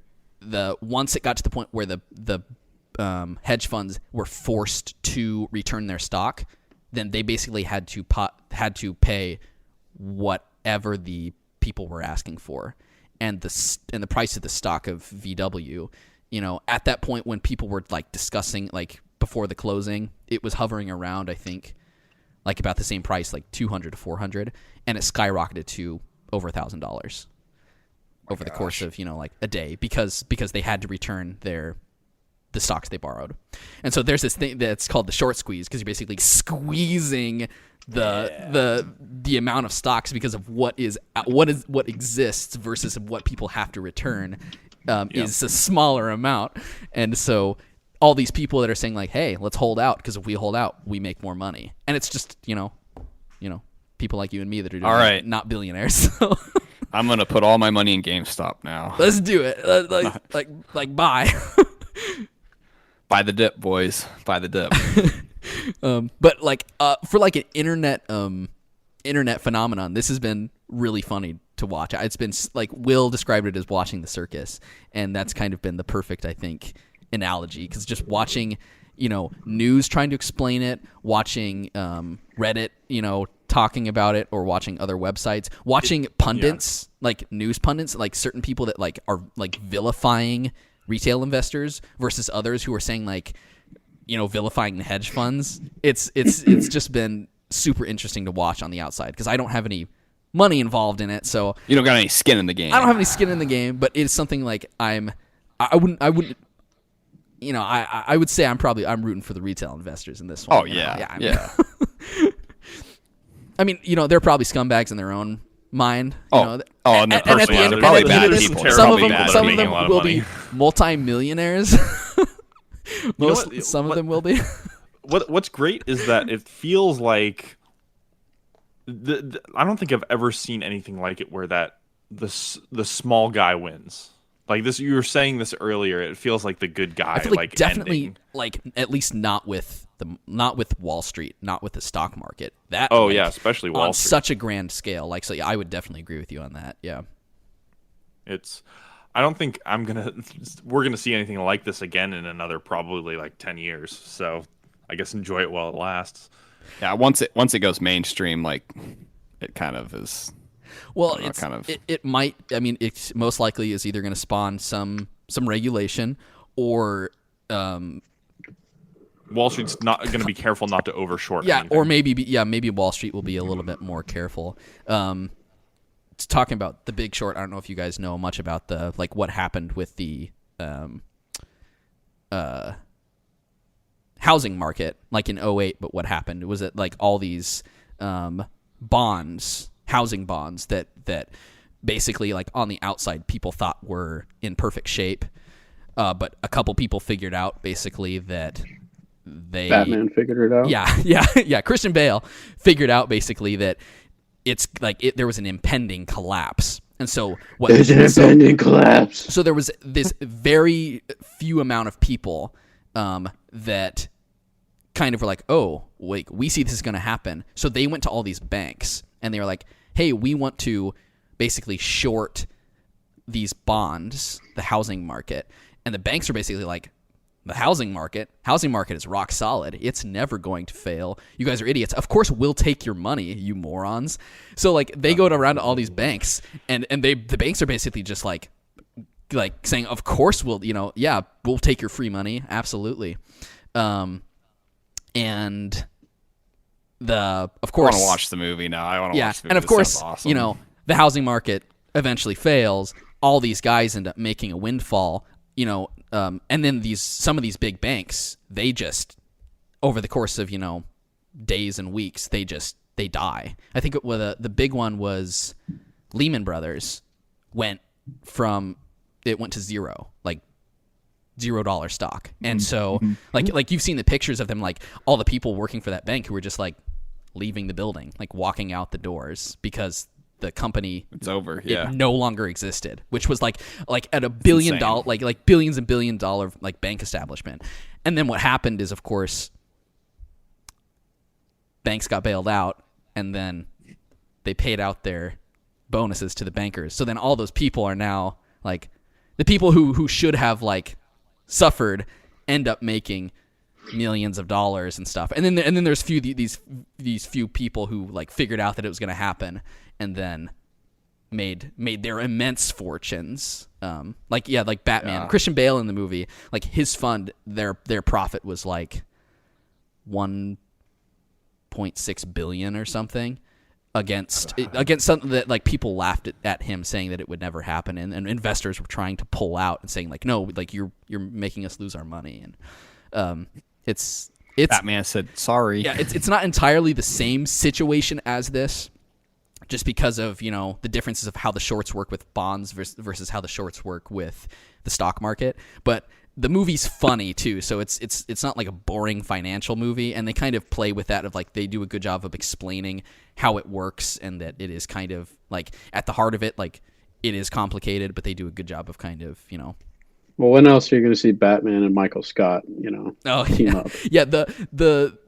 once it got to the point where the hedge funds were forced to return their stock, then they basically had to pay whatever the people were asking for, and the price of the stock of VW. At that point when people were like discussing, like before the closing, it was hovering around, I think, like about the same price, like 200 to 400, and it skyrocketed to over $1,000 over the course of like a day because they had to return the stocks they borrowed. And so there's this thing that's called the short squeeze, because you're basically squeezing the amount of stocks because of what exists versus what people have to return is a smaller amount. And so all these people that are saying like, hey, let's hold out, because if we hold out, we make more money. And it's just people like you and me that are doing all right, not billionaires. So I'm gonna put all my money in GameStop now. Let's do it. Like buy. Buy the dip, boys. Buy the dip. But like for like an internet phenomenon, this has been really funny to watch. It's been like Will described it as watching the circus, and that's kind of been the perfect, I think, analogy, because just watching news trying to explain it, watching Reddit talking about it, or watching other websites, watching pundits, like news pundits, like certain people that like are like vilifying retail investors versus others who are saying like vilifying the hedge funds. It's just been super interesting to watch on the outside, because I don't have any money involved in it, so you don't got any skin in the game. I don't have any skin in the game, but it's something like I wouldn't I would say I'm rooting for the retail investors in this one. Oh yeah. I mean, they're probably scumbags in their own mind. And they're probably bad people. Some of them will be multi-millionaires. Some of them will be. What's great is that it feels like I don't think I've ever seen anything like it, where the small guy wins. Like this, you were saying this earlier. It feels like the good guy. I feel like definitely ending. Like at least not with Wall Street, not with the stock market. That especially Wall on Street. Such a grand scale. Like so, yeah, I would definitely agree with you on that. Yeah, I don't think we're gonna see anything like this again in another probably like 10 years. So I guess enjoy it while it lasts. Yeah, once it goes mainstream, like it kind of is. Well, it might. I mean, it's most likely is either going to spawn some regulation, or Wall Street's not going to be careful not to overshort. Yeah, anything. or maybe Wall Street will be a little bit more careful. Talking about The Big Short, I don't know if you guys know much about what happened with the housing market, like in '08. But what happened was that like all these housing bonds that basically like on the outside people thought were in perfect shape, but a couple people figured out basically that Batman figured it out. Yeah. Christian Bale figured out basically that it's like there was an impending collapse. And so there's an impending collapse. So there was this very few amount of people that kind of were like, oh, wait, we see this is going to happen. So they went to all these banks and they were like, hey, we want to basically short these bonds, the housing market. And the banks are basically like, the housing market is rock solid. It's never going to fail. You guys are idiots. Of course we'll take your money, you morons. So like they go around to all these banks and the banks are basically just like saying, of course we'll take your free money. Absolutely. And of course, I want to watch the movie now. I want to watch the movie. And of course, awesome. The housing market eventually fails. All these guys end up making a windfall, and then some of these big banks, they just over the course of days and weeks, they die. I think the big one was Lehman Brothers went to zero, like $0 stock. And so like you've seen the pictures of them, like all the people working for that bank who were just like leaving the building, like walking out the doors because the company it's over. Yeah. It no longer existed, which was like at $1 billion, like billions and $1 billion like bank establishment. And then what happened is, of course, banks got bailed out and then they paid out their bonuses to the bankers. So then all those people are now like the people who should have like suffered end up making millions of dollars and stuff. And then there's these few people who like figured out that it was going to happen and then made their immense fortunes. Like Batman, Christian Bale in the movie, like his fund, their profit was like 1.6 billion or something against something that like people laughed at him saying that it would never happen, and investors were trying to pull out and saying like, no, like you're making us lose our money. And it's Batman said sorry. Yeah, it's not entirely the same situation as this, just because of the differences of how the shorts work with bonds versus how the shorts work with the stock market. But the movie's funny too, so it's not like a boring financial movie, and they kind of play with that of like they do a good job of explaining how it works, and that it is kind of like at the heart of it, like it is complicated, but they do a good job of kind of Well, when else are you going to see Batman and Michael Scott? Team up? Yeah. The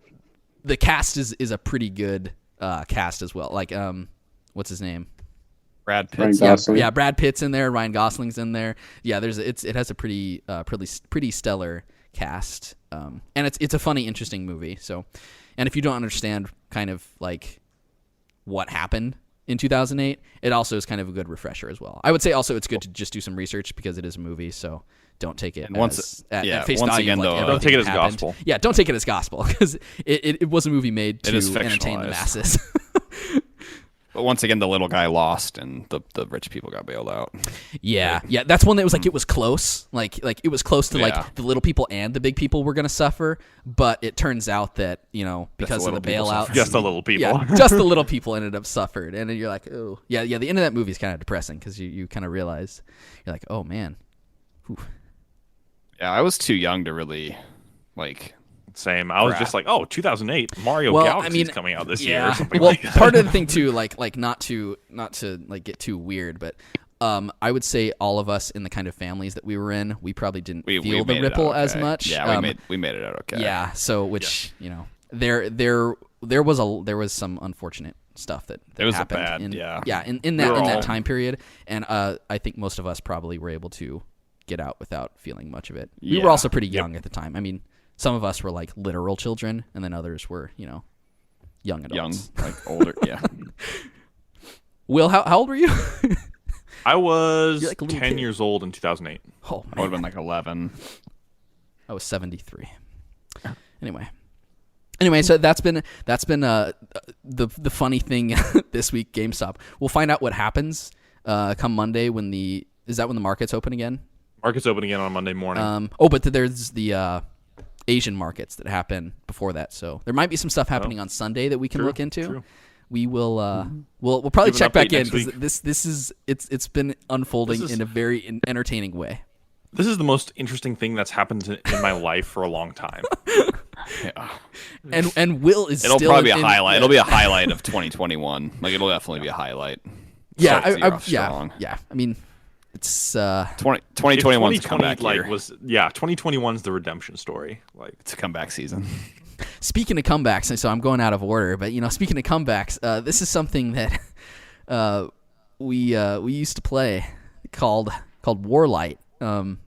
cast is a pretty good cast as well. Like what's his name? Brad Pitt. Ryan Gosling. Yeah, Brad Pitt's in there. Ryan Gosling's in there. Yeah, it has a pretty stellar cast, and it's a funny, interesting movie. So, and if you don't understand kind of like what happened in 2008, it also is kind of a good refresher as well. I would say also it's good to just do some research because it is a movie, so don't take it at face value. Again, though, don't take it as happened. gospel. Yeah, don't take it as gospel because it was a movie made to entertain the masses. But once again, the little guy lost, and the rich people got bailed out. Yeah, that's one that was like it was close, like it was close to like the little people and the big people were going to suffer, but it turns out that because of the bailout, just the little people, just the little people ended up suffered, and then you're like, oh yeah. The end of that movie is kind of depressing because you kind of realize you're like, oh man. Whew. Yeah, I was too young to really like. Same. I was just like, 2008 Mario Galaxy is coming out this year. Or something well, like that. Part of the thing too, like not to like get too weird, but I would say all of us in the kind of families that we were in, we probably didn't feel the ripple as much. Yeah, we made it out okay. Yeah. So there was some unfortunate stuff that happened. In that time period, and I think most of us probably were able to get out without feeling much of it. We were also pretty young at the time. I mean. Some of us were like literal children, and then others were, young adults. Young, like older, yeah. Will, how old were you? I was like 10 years old in 2008. Oh, man. I would have been like 11. I was 73. Anyway, so that's been the funny thing this week. GameStop. We'll find out what happens come Monday is that when the markets open again? Markets open again on Monday morning. But there's the Asian markets that happen before that, so there might be some stuff happening on Sunday that we can look into. True. We will we'll probably check back in because it's been unfolding in a very entertaining way. This is the most interesting thing that's happened in my life for a long time. Yeah. And Will is it'll still probably be a highlight. It'll be a highlight of 2021. Like it'll definitely be a highlight. Yeah, yeah. I mean, it's 2021's comeback year. 2021's the redemption story. Like it's a comeback season. Speaking of comebacks, so I'm going out of order, but speaking of comebacks, this is something that we used to play called WarLight. It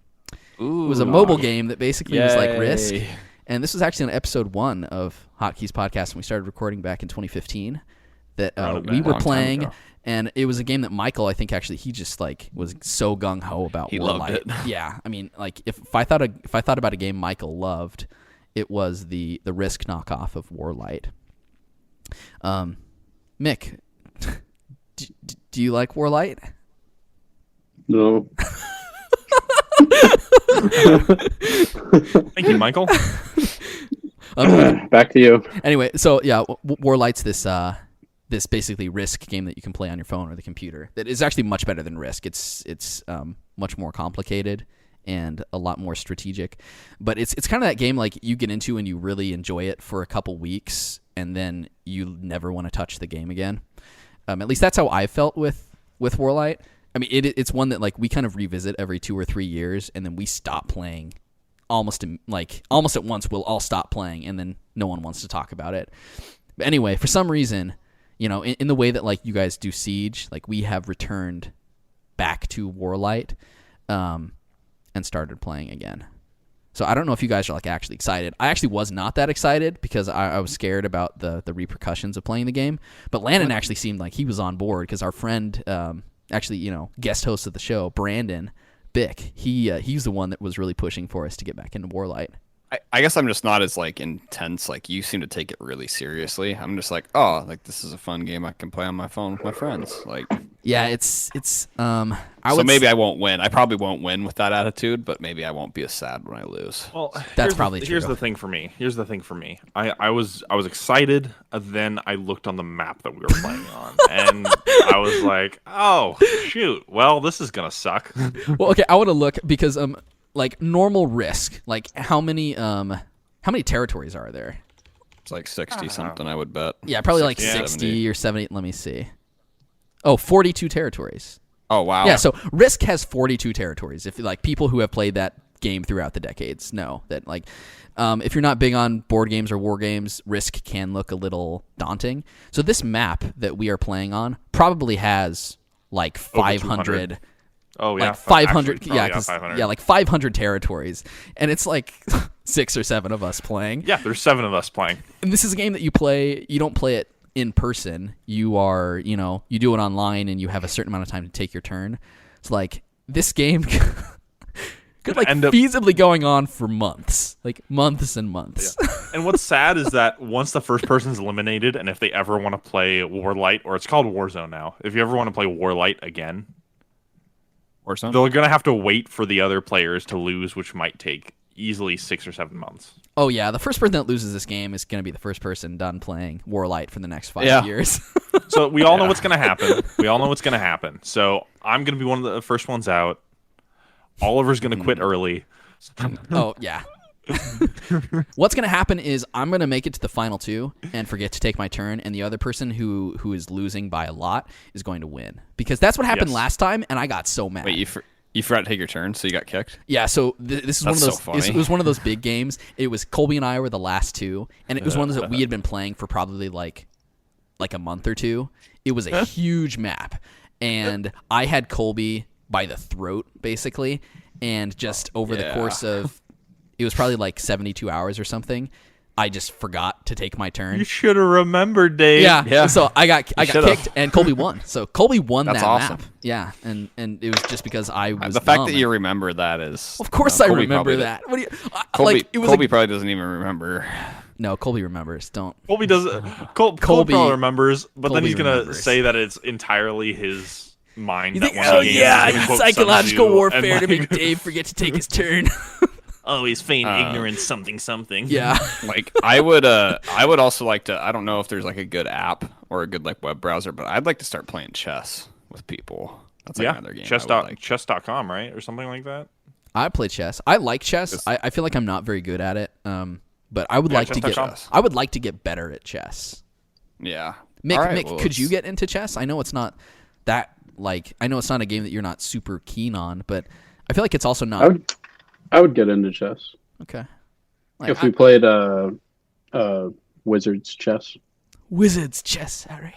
was a mobile game that basically was like Risk, and this was actually on episode 1 of Hotkeys podcast, and we started recording back in 2015. That we were playing. And it was a game that Michael, I think, actually, he just like was so gung ho about. He WarLight. loved it. Yeah, I mean, like if I thought about a game Michael loved, it was the Risk knockoff of WarLight. Mick, do you like WarLight? No. Thank you, Michael. Back to you. Anyway, so yeah, WarLight's this basically Risk game that you can play on your phone or the computer that is actually much better than Risk. It's much more complicated and a lot more strategic. But it's kind of that game like you get into and you really enjoy it for a couple weeks and then you never want to touch the game again. At least that's how I felt with WarLight. I mean, it's one that like we kind of revisit every 2 or 3 years and then we stop playing almost at once. We'll all stop playing and then no one wants to talk about it. But anyway, for some reason, in the way that like you guys do Siege, like we have returned back to WarLight and started playing again. So I don't know if you guys are like actually excited. I actually was not that excited because I was scared about the repercussions of playing the game. But Landon actually seemed like he was on board because our friend, actually, guest host of the show, Brandon Bick, he's the one that was really pushing for us to get back into WarLight. I guess I'm just not as like intense. Like you seem to take it really seriously. I'm just like, oh, like this is a fun game I can play on my phone with my friends. Like, yeah, it's. Maybe I won't win. I probably won't win with that attitude, but maybe I won't be as sad when I lose. Well, that's probably true. Here's the thing for me. I was excited. Then I looked on the map that we were playing on, and I was like, oh shoot. Well, this is gonna suck. Well, okay, I want to look because like normal risk, like how many territories are there? It's like 60 something, I would bet. Yeah, probably like 60 60 or 70. Let me see. Oh, 42 territories. Oh, wow. Yeah, so Risk has 42 territories. If like people who have played that game throughout the decades know that like if you're not big on board games or war games, Risk can look a little daunting. So this map that we are playing on probably has like 500. Oh yeah, like 500. Actually, Yeah, 500. yeah, like 500 territories, and it's like 6 or 7 of us playing. Yeah, there's 7 of us playing. And this is a game that you play. You don't play it in person. You are, you do it online, and you have a certain amount of time to take your turn. It's like this game could like feasibly going on for months, like months and months. Yeah. And what's sad is that once the first person's eliminated, and if they ever want to play WarLight, or it's called Warzone now, if you ever want to play WarLight again, Warzone, they're gonna have to wait for the other players to lose, which might take easily 6 or 7 months. Oh yeah, the first person that loses this game is going to be the first person done playing WarLight for the next 5 years. So we all know what's going to happen. So I'm going to be one of the first ones out. Oliver's going to quit early. Oh yeah. What's going to happen is I'm going to make it to the final 2 and forget to take my turn, and the other person who is losing by a lot is going to win, because that's what happened last time, and I got so mad. Wait, you forgot to take your turn, so you got kicked? Yeah, so this is one of those. So funny. It was one of those big games. It was Colby and I were the last 2, and it was one of those that we had been playing for probably like a month or 2. It was a huge map, and I had Colby by the throat basically, and just over the course of, it was probably like 72 hours or something, I just forgot to take my turn. You should have remembered, Dave. Yeah. So I got kicked, and Colby won. So Colby won That's that awesome. map. Yeah, and it was just because I was the fact dumb. that you remember that is. Of course, I remember that. What do you? Colby probably doesn't even remember. No, Colby remembers. Don't. Colby does. Colby probably remembers, but Colby then he's gonna remembers. say that it's entirely his mind. You that think, one of the yeah, games is gonna quote psychological Sun Tzu warfare and, to make Dave forget to take his turn. Always feign ignorance, something. Yeah. Like I would also like to. I don't know if there's like a good app or a good like web browser, but I'd like to start playing chess with people. That's like another game. Chess.com, right, or something like that. I play chess. I like chess. I feel like I'm not very good at it. But I would like to chess.com. get. I would like to get better at chess. Yeah. Mick, All right, Mick, could you get into chess? I know it's not that I know it's not a game that you're not super keen on, but I feel like it's also not. I would get into chess. Okay. If we played Wizards chess. Wizards chess, Harry.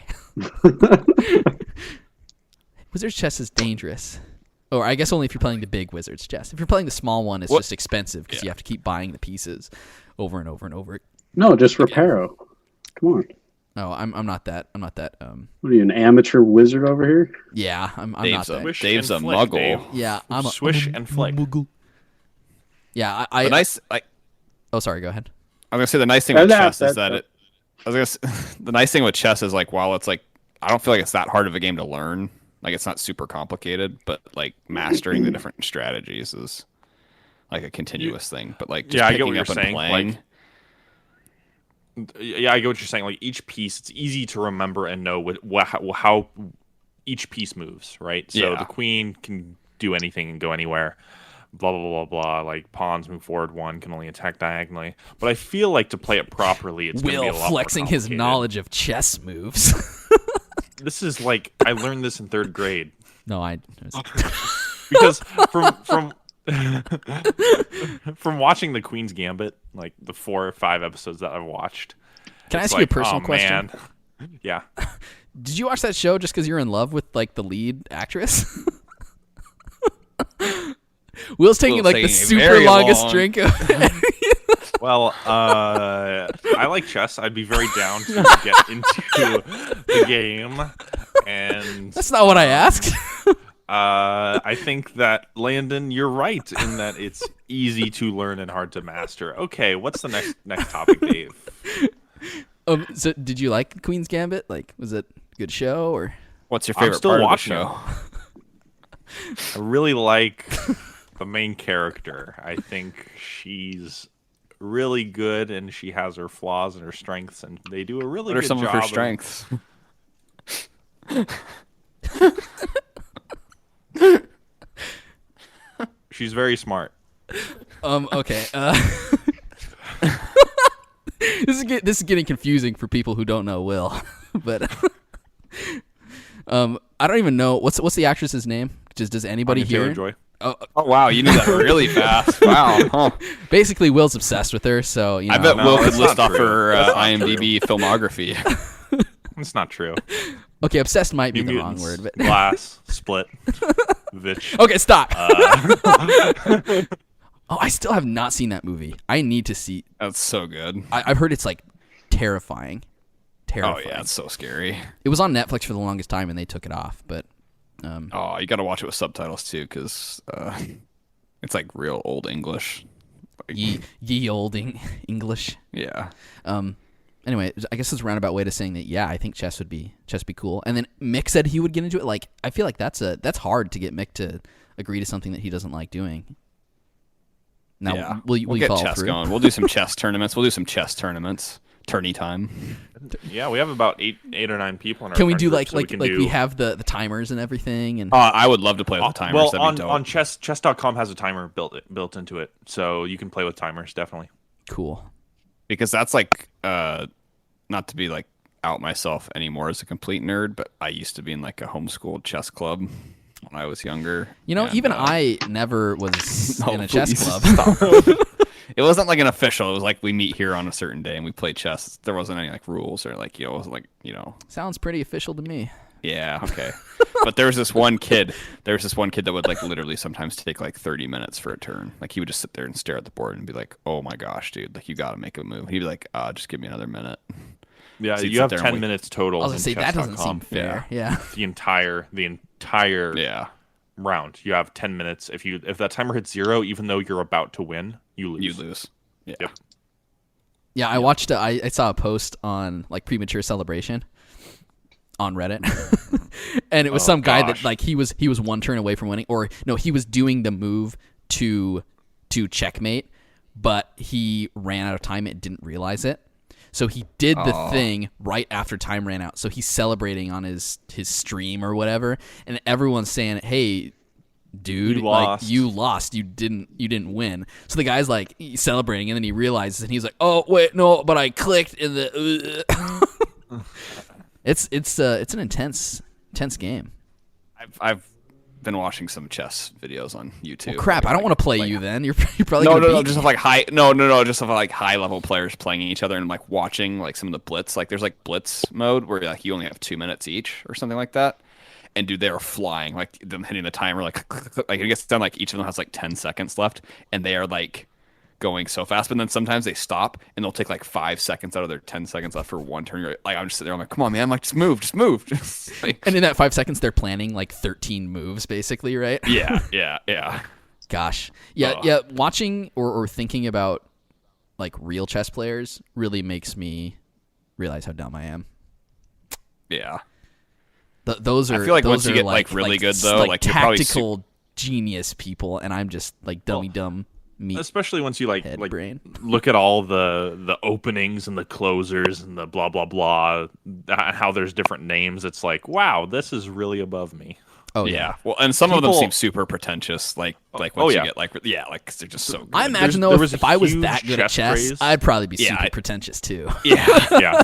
Wizards chess is dangerous. Or I guess only if you're playing the big Wizards chess. If you're playing the small one, it's just expensive because you have to keep buying the pieces over and over and over. No, just Reparo. Come on. No, I'm not that. What are you, an amateur wizard over here? Yeah, I'm not Dave's that. Dave's a and flick, muggle. Dave. Yeah, I'm a Swish and flick. Muggle. Yeah, oh, sorry. Go ahead. I was gonna say the nice thing with chess is that the nice thing with chess is like while it's like I don't feel like it's that hard of a game to learn. Like it's not super complicated, but like mastering the different strategies is like a continuous thing. But like just I get what picking you're up and saying. playing. Yeah, I get what you're saying. Like each piece, it's easy to remember and know how each piece moves, right? So the queen can do anything and go anywhere. Blah blah blah blah. Like pawns move forward, one can only attack diagonally. But I feel like to play it properly, it's going to be a lot flexing more his complicated. knowledge of chess moves. This is like I learned this in 3rd grade. No, Because from watching the Queen's Gambit, like the 4 or 5 episodes that I've watched. Can I ask you a personal question? Man. Yeah. Did you watch that show just because you're in love with like the lead actress? Will's taking like the taking a super very longest long- drink of Well, I like chess. I'd be very down to get into the game. And That's not what I asked. I think that, Landon, you're right in that it's easy to learn and hard to master. Okay, what's the next topic, Dave? So did you like Queen's Gambit? Like, was it a good show or? What's your I'm favorite still part watching of the show? I really like the main character. I think she's really good, and she has her flaws and her strengths, and they do a really What are good some job of her strengths? She's very smart. Okay. This is getting confusing for people who don't know Will, but I don't even know what's the actress's name. Does anybody Anya here? Taylor-Joy. Oh, Oh wow, you knew that really fast. Wow. Huh. basically, Will's obsessed with her, so you know. I bet No, Will could that's list not off true. her That's not IMDb filmography. It's not true. Okay, obsessed might be New the wrong Mutants, word, but Glass, Split, Vitch. okay, stop. Oh, I still have not seen that movie. I need to see. That's so good. I've heard it's like terrifying. Oh Terrifying. yeah, it's so scary. It was on Netflix for the longest time, and they took it off. But Oh, you got to watch it with subtitles too, because it's like real old English. Like, ye old English. yeah. Anyway, I guess it's a roundabout way to saying that. Yeah, I think chess be cool. And then Mick said he would get into it. Like, I feel like that's hard to get Mick to agree to something that he doesn't like doing. Now, yeah. will you get follow chess through? going. We'll do some chess tournaments. We'll do some chess tournaments. Tourney time. Yeah, we have about eight or nine people in our Can we friend do group, like so like can like do- we have the timers and everything? And I would love to play with the timers. Well, That'd be dope. on chess.com has a timer built into it, so you can play with timers definitely. cool. Because that's like not to be like out myself anymore as a complete nerd, but I used to be in like a homeschooled chess club when I was younger. You know, and, even I never was no, in a chess please club. stop. It wasn't like an official. It was like we meet here on a certain day and we play chess. There wasn't any like rules or like it wasn't like Sounds pretty official to me. Yeah, okay. But there was this one kid. That would like literally sometimes take like 30 minutes for a turn. Like he would just sit there and stare at the board and be like, "Oh my gosh, dude! Like you got to make a move." He'd be like, "Just give me another minute." Yeah, So you'd you sit have there and 10 wait. minutes total. I was gonna say in that doesn't chess.com. seem fair. Yeah. The entire Yeah. round. You have 10 minutes. If that timer hits 0, even though you're about to win, you lose. You lose. Yeah. Yep. Yeah, I watched. I saw a post on like premature celebration on Reddit, and it was some guy that gosh. like he was one turn away from winning, or no, he was doing the move to checkmate, but he ran out of time and didn't realize it. So he did the thing right after time ran out. So he's celebrating on his stream or whatever, and everyone's saying, "Hey, dude, You like lost. you lost. You didn't win." So the guy's like he's celebrating, and then he realizes, and he's like, "Oh wait, no, but I clicked in the." It's an intense game. I've been watching some chess videos on YouTube. Well, crap, I don't want to play like- you then. You're probably No, gonna no, beat just me. of like just of like high level players playing each other and like watching like some of the blitz. Like there's like blitz mode where like you only have 2 minutes each or something like that. And dude, they are flying, like them hitting the timer, like like it gets done. Like each of them has like 10 seconds left, and they are like going so fast. But then sometimes they stop and they'll take like 5 seconds out of their 10 seconds left for one turn. Like I'm just sitting there, I'm like, come on, man, I'm like, just move. Just like, And in that 5 seconds, they're planning like 13 moves, basically, right? yeah. Gosh, yeah. Watching or thinking about like real chess players really makes me realize how dumb I am. Yeah. Those are. I feel like those once you are get, like, really good, though, like, you're probably tactical genius people, and I'm just like dumb meat Especially once you head like brain. look at all the openings and the closers and the blah blah blah, how there's different names. It's like, wow, this is really above me. Oh Yeah. Well, and some of them People- seem super pretentious. Like once oh, you yeah. get like 'cause they're just so good. I imagine though, there was if a I was huge that good at chess chess, craze. I'd probably be Yeah, super pretentious too. Yeah. Yeah.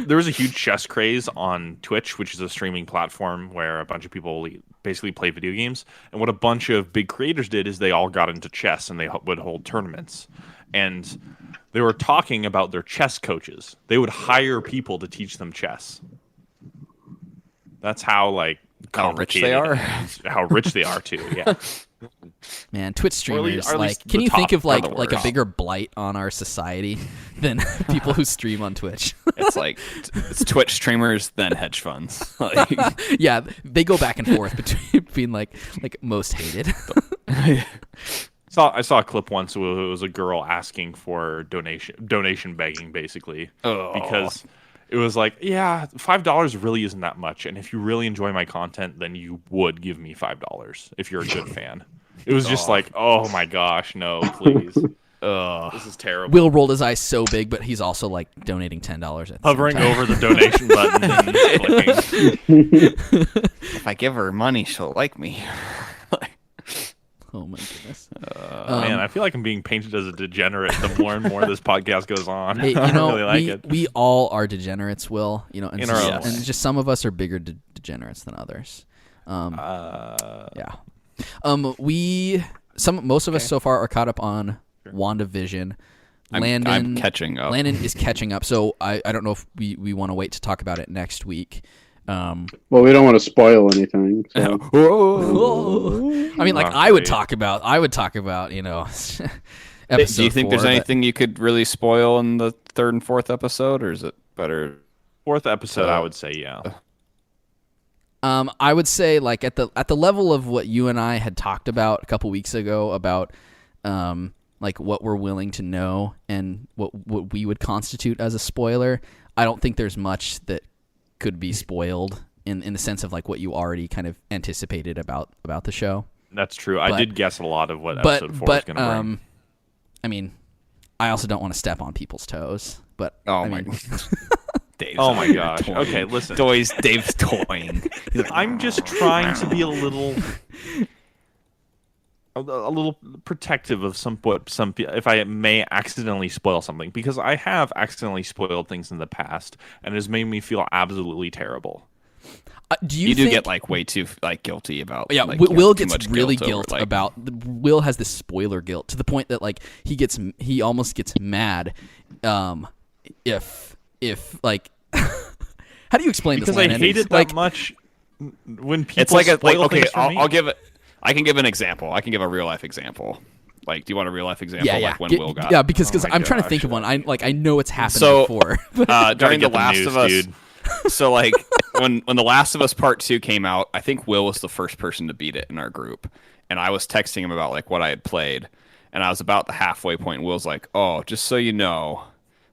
There was a huge chess craze on Twitch, which is a streaming platform where a bunch of people basically play video games. And what a bunch of big creators did is they all got into chess and they would hold tournaments. And they were talking about their chess coaches. They would hire people to teach them chess. That's how like How rich they complicated are. and how rich they are too. Yeah. Man, Twitch Or at least- streamers, or at like, least can the you think top of like are the a worst. bigger blight on our society than people who stream on Twitch? It's like it's Twitch streamers, then hedge funds. Like, Yeah, they go back and forth between being like most hated. I saw a clip once where it was a girl asking for donation begging, basically, Oh. because it was like, yeah, $5 really isn't that much, and if you really enjoy my content, then you would give me $5 if you're a good fan. It was just like, oh my gosh, no, please, this is terrible. Will rolled his eyes so big, but he's also like donating $10 at the Hovering same time. over the donation button and clicking. if I give her money, she'll like me. Oh my goodness. Man, I feel like I'm being painted as a degenerate the more and more this podcast goes on. Hey, I really like we, it. we all are degenerates, Will. And, In our own and way. just some of us are bigger degenerates than others. Yeah. Most of us so far are caught up on WandaVision. I'm catching up. Landon is catching up, so I don't know if we want to wait to talk about it next week. Well, we don't want to spoil anything. So. I mean, like I would talk about, episode Do you think 4, there's but- anything you could really spoil in the third and fourth episode, or is it better? Fourth episode, I would say, yeah. I would say like at the level of what you and I had talked about a couple weeks ago about like what we're willing to know and what we would constitute as a spoiler. I don't think there's much that could be spoiled in the sense of like what you already kind of anticipated about the show. That's true. But- I did guess a lot of what episode 4 is going to bring. I mean, I also don't want to step on people's toes, but Oh I my mean, Dave's Oh my out gosh. toying. Okay, listen. Dave's toying. He's like, I'm just trying to be a little protective of some if I may accidentally spoil something, because I have accidentally spoiled things in the past and it has made me feel absolutely terrible. do you do think, get like way too like guilty about. Yeah, like, Will too gets much really guilt over, like- about. Will has this spoiler guilt to the point that like he almost gets mad, if like, how do you explain Because this? I Landon? hate it like, that much when people It's like spoil okay. things for me. I'll give it. I can give an example. I can give a real life example. Like, do you want a real life example? yeah, Like when Get- Will got. yeah, because Oh my I'm trying to gosh. think of one. I know it's happened So, before. During The get the Last news, of Us. dude. So like when The Last of Us Part 2 came out, I think Will was the first person to beat it in our group, and I was texting him about like what I had played, and I was about the halfway point. And Will's like, "Oh, just so you know,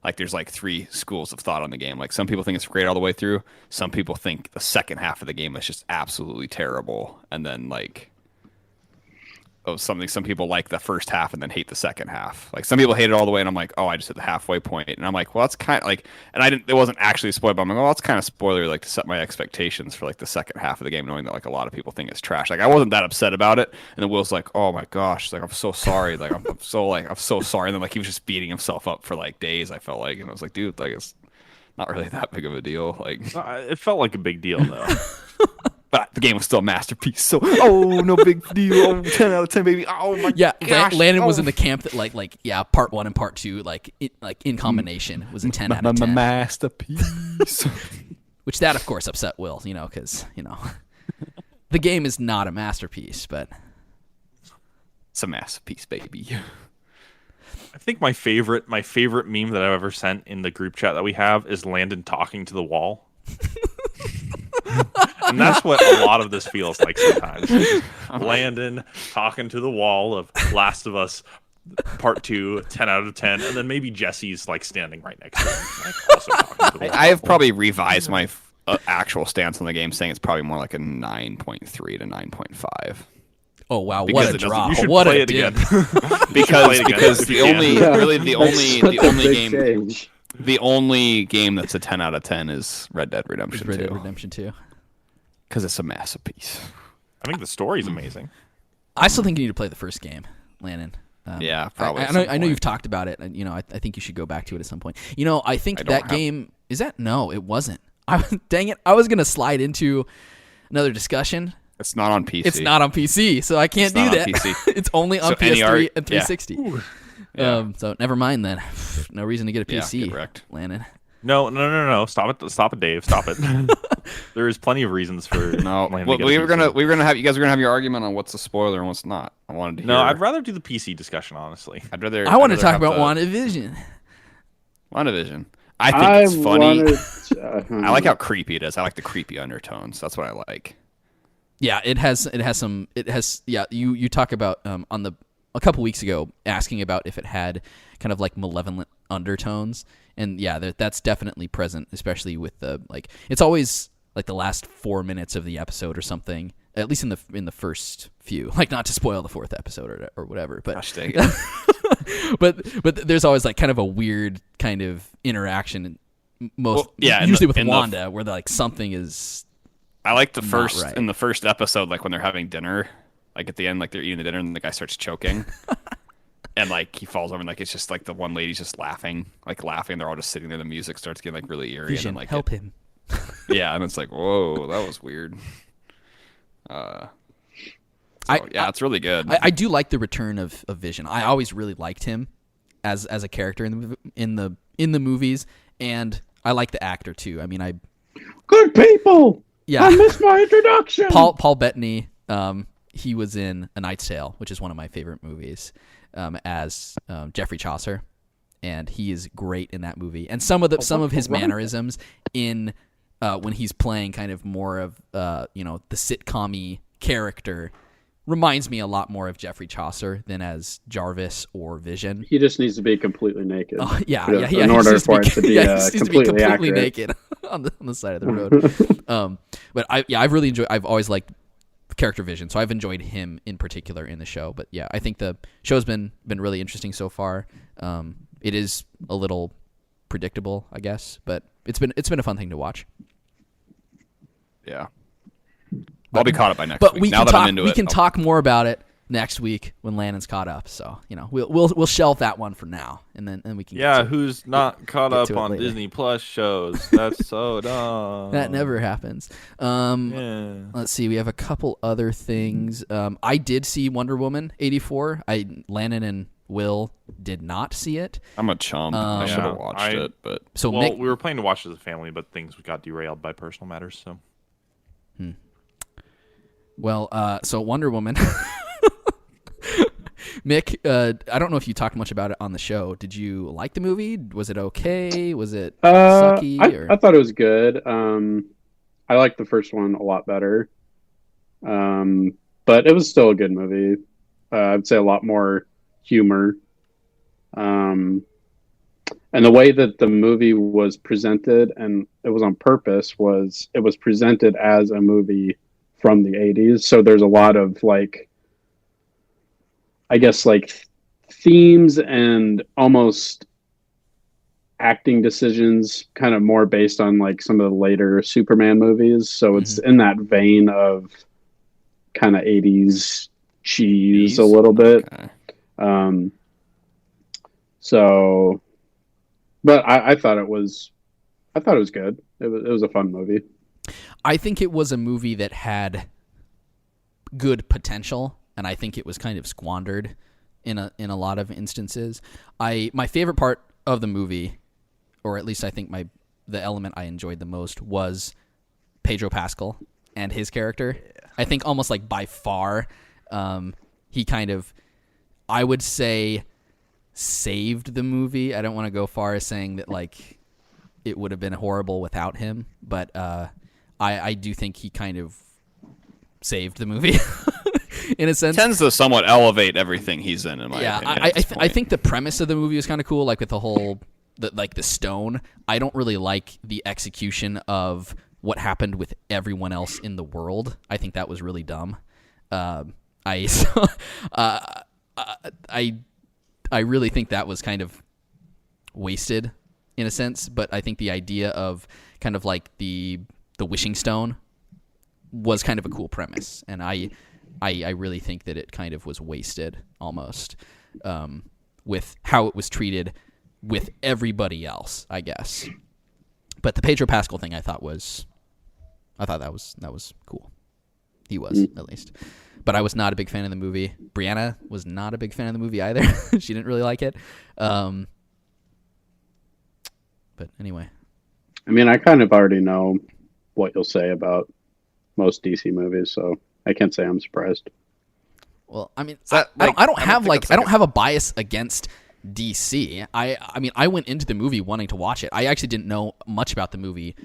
like there's like 3 schools of thought on the game. Like some people think it's great all the way through. Some people think the second half of the game is just absolutely terrible, and then like." Some people like the first half and then hate the second half. Like some people hate it all the way, and I'm like, oh, I just hit the halfway point, and I'm like, well, that's kind of like, and it wasn't actually a spoiler, but I'm like, well, that's kind of spoiler, like to set my expectations for like the second half of the game, knowing that like a lot of people think it's trash. Like I wasn't that upset about it, and then Will's like, oh my gosh, like I'm so sorry, like I'm so sorry, and then like he was just beating himself up for like days. I felt like, and I was like, dude, like it's not really that big of a deal, like. It felt like a big deal though. But the game was still a masterpiece. So, oh, no big deal. Oh, 10 out of 10, baby. Oh my Yeah, gosh. Landon was Oh. in the camp that like yeah, part 1 and part 2 like in combination was a 10 out of 10. Masterpiece. Which that of course upset Will, because the game is not a masterpiece, but It's a masterpiece, baby. I think my favorite meme that I've ever sent in the group chat that we have is Landon talking to the wall. And that's what a lot of this feels like sometimes. Landon talking to the wall of Last of Us Part 2, 10 out of 10, and then maybe Jesse's like standing right next to him. Like, also talking to the wall. I have probably revised my actual stance on the game, saying it's probably more like a 9.3 to 9.5 oh wow, Because what a it doesn't- drop! You should What play a it dip. again. because the only Yeah. really the only That's the such a only big game change. the only game that's a 10 out of 10 is Red Dead Redemption Red Dead 2 Redemption 2. because it's a masterpiece. I think the story's amazing. I still think you need to play the first game, Landon. Yeah, probably I at know. some I know you've point. talked about it, and I think you should go back to it at some point. I think I don't that have- game is that. No, it wasn't. Dang it! I was gonna slide into another discussion. It's not on PC. It's not on PC, so I can't It's do not on that. PC. It's only on So PS3 NER and 360. Yeah. So never mind then. No reason to get a Yeah, PC, get wrecked. Landon. No. Stop it, Dave. Stop it. There's plenty of reasons for No, Landon well, to get a PC. we were gonna have you guys were gonna have your argument on what's a spoiler and what's not. I wanted to hear. No, I'd rather do the PC discussion, honestly. I want to talk about WandaVision. WandaVision. I think it's funny. I like how how creepy it is. I like the creepy undertones. That's what I like. Yeah, it has yeah, you talk about a couple weeks ago asking about if it had kind of like malevolent undertones, and yeah, that's definitely present, especially with the like it's always like the last 4 minutes of the episode or something, at least in the first few, like not to spoil the fourth episode or whatever, but Gosh dang it. but there's always like kind of a weird kind of interaction in usually with Wanda where like something is I like the first right. in the first episode, like when they're having dinner, like at the end, like they're eating the dinner and the guy starts choking. And like he falls over and like it's just like the one lady's just laughing. They're all just sitting there. The music starts getting like really eerie. Vision, and then, like, help him. Yeah, and it's like, whoa, that was weird. It's really good. I do like the return of Vision. I always really liked him as a character in the movies, and I like the actor too. I mean, good people. Yeah, I missed my introduction. Paul Bettany. He was in A Knight's Tale, which is one of my favorite movies, as Geoffrey Chaucer, and he is great in that movie. And some of his mannerisms in when he's playing kind of more of the sitcom-y character reminds me a lot more of Geoffrey Chaucer than as Jarvis or Vision. He just needs to be completely naked. In order for it to be completely accurate. naked on the side of the road. But I've really enjoyed. I've always liked character Vision, so I've enjoyed him in particular in the show. But yeah, I think the show's been really interesting so far. It is a little predictable, I guess, but it's been a fun thing to watch. Yeah. I'll be caught up by next but week. we Now can that talk. I'm into we it, can talk more about it next week when Landon's caught up. So we'll shelve that one for now, and then we can. Who's not caught up on later. Disney Plus shows? That's so dumb. That never happens. Let's see. We have a couple other things. I did see Wonder Woman 84. Landon and Will did not see it. I'm a chump. I should have watched it, but so we were planning to watch it as a family, but things got derailed by personal matters. So. Well, so Wonder Woman. Mick, I don't know if you talked much about it on the show. Did you like the movie? Was it okay? Was it sucky? I thought it was good. I liked the first one a lot better. But it was still a good movie. I'd say a lot more humor. And the way that the movie was presented, and it was on purpose, was it was presented as a movie from the 80s. So there's a lot of themes and almost acting decisions kind of more based on some of the later Superman movies. So it's in that vein of kind of 80s cheese a little bit. Okay. But I thought it was good. It was a fun movie. I think it was a movie that had good potential, and I think it was kind of squandered in a lot of instances. My favorite part of the movie, or at least I think the element I enjoyed the most, was Pedro Pascal and his character. Yeah. I think almost by far, he kind of, I would say, saved the movie. I don't want to go far as saying that it would have been horrible without him, but I do think he kind of saved the movie in a sense. Tends to somewhat elevate everything he's in my opinion. I think the premise of the movie is kind of cool, with the whole the stone. I don't really like the execution of what happened with everyone else in the world. I think that was really dumb. I really think that was kind of wasted in a sense, but I think the idea of kind of the wishing stone was kind of a cool premise, and I really think that it kind of was wasted almost with how it was treated with everybody else, I guess. But the Pedro Pascal thing I thought that was cool. He was, at least. But I was not a big fan of the movie. Brianna was not a big fan of the movie either. She didn't really like it. But anyway. I mean, I kind of already know what you'll say about most DC movies, so I can't say I'm surprised. Well, I mean, that, I don't have a bias against DC. I mean, I went into the movie wanting to watch it. I actually didn't know much about the movie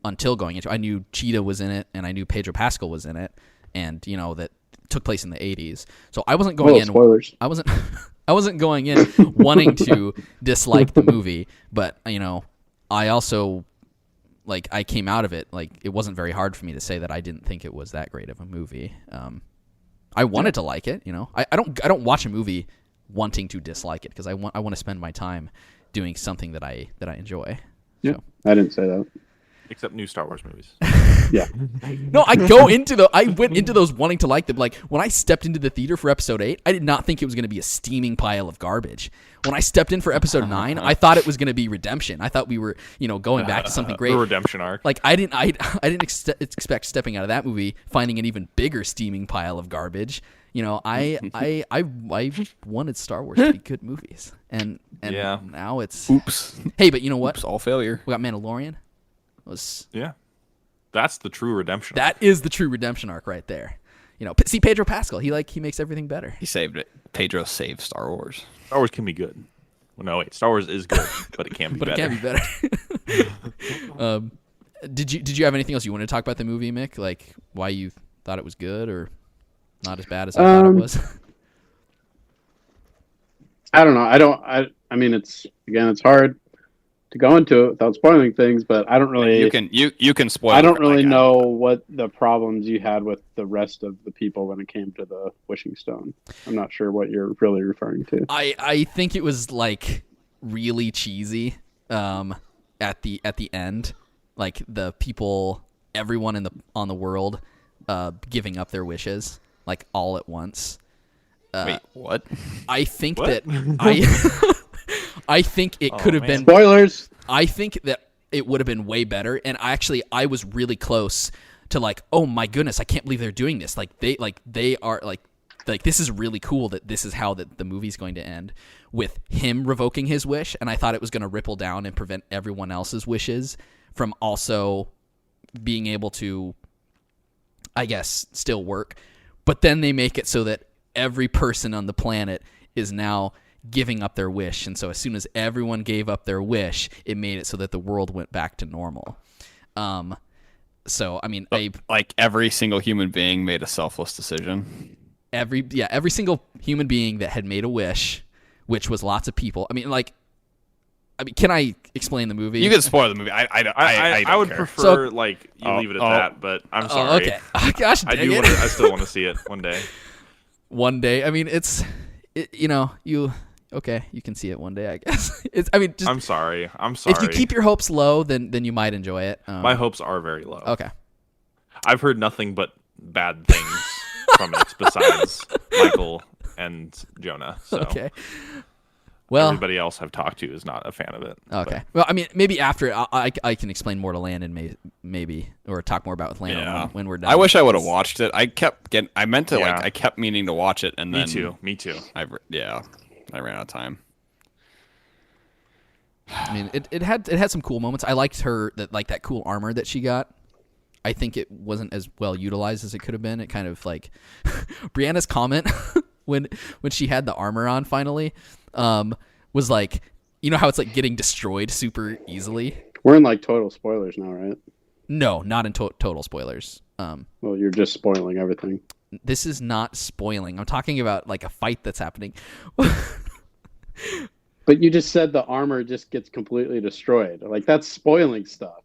until going into it. I knew Cheetah was in it, and I knew Pedro Pascal was in it, and that took place in the 80s. So I wasn't going in. Spoilers. I wasn't going in wanting to dislike the movie, but I also I came out of it it wasn't very hard for me to say that I didn't think it was that great of a movie. I wanted to like it, I don't watch a movie wanting to dislike it because I want to spend my time doing something that I enjoy. Yeah, so. I didn't say that. Except new Star Wars movies. Yeah. No, I went into those wanting to like them. Like when I stepped into the theater for episode 8, I did not think it was going to be a steaming pile of garbage. When I stepped in for episode 9, I thought it was going to be redemption. I thought we were, going back to something great. The redemption arc. I didn't expect stepping out of that movie finding an even bigger steaming pile of garbage. I wanted Star Wars to be good movies, and now it's oops. Hey, but you know what? Oops, all failure. We got Mandalorian. That's the true redemption. That is the true redemption arc right there. See Pedro Pascal. He makes everything better. He saved it. Pedro saved Star Wars. Star Wars can be good. Well, no, wait. Star Wars is good, but it can be better. It can be better. Did you have anything else you wanted to talk about the movie, Mick? Like why you thought it was good or not as bad as I thought it was? I don't know. I mean, it's hard to go into it without spoiling things, but I don't really. You can spoil. I don't really know what the problems you had with the rest of the people when it came to the wishing stone. I'm not sure what you're really referring to. I think it was really cheesy. At the end, the people, everyone on the world, giving up their wishes all at once. Wait, what? I think that I think it could have been spoilers. I think that it would have been way better, and I was really close to oh my goodness, I can't believe they're doing this. They are this is really cool that this is how the movie's going to end with him revoking his wish, and I thought it was going to ripple down and prevent everyone else's wishes from also being able to, I guess, still work. But then they make it so that every person on the planet is now giving up their wish, and so as soon as everyone gave up their wish, it made it so that the world went back to normal. So I mean, every single human being made a selfless decision. Every single human being that had made a wish, which was lots of people. I mean, can I explain the movie? You can spoil the movie. I would care. prefer you leave it at that, but I'm sorry. Okay. Oh, gosh, dang it. I still want to see it one day. One day. I mean, you can see it one day, I guess. I'm sorry. If you keep your hopes low, then you might enjoy it. My hopes are very low. Okay. I've heard nothing but bad things from it besides Michael and Jonah. So. Okay. Well, everybody else I've talked to is not a fan of it. Okay. Well, I mean, maybe after it, I can explain more to Landon, maybe, or talk more about with Landon when we're done. I wish I would have watched it. I kept meaning to watch it, and me then Me too. I ran out of time. I mean, it had some cool moments. I liked that cool armor that she got. I think it wasn't as well utilized as it could have been. It kind of Brianna's comment when she had the armor on finally was how it's getting destroyed super easily. We're in total spoilers now, right? No, not in total spoilers. Well, you're just spoiling everything. This is not spoiling. I'm talking about a fight that's happening. But you just said the armor just gets completely destroyed. That's spoiling stuff.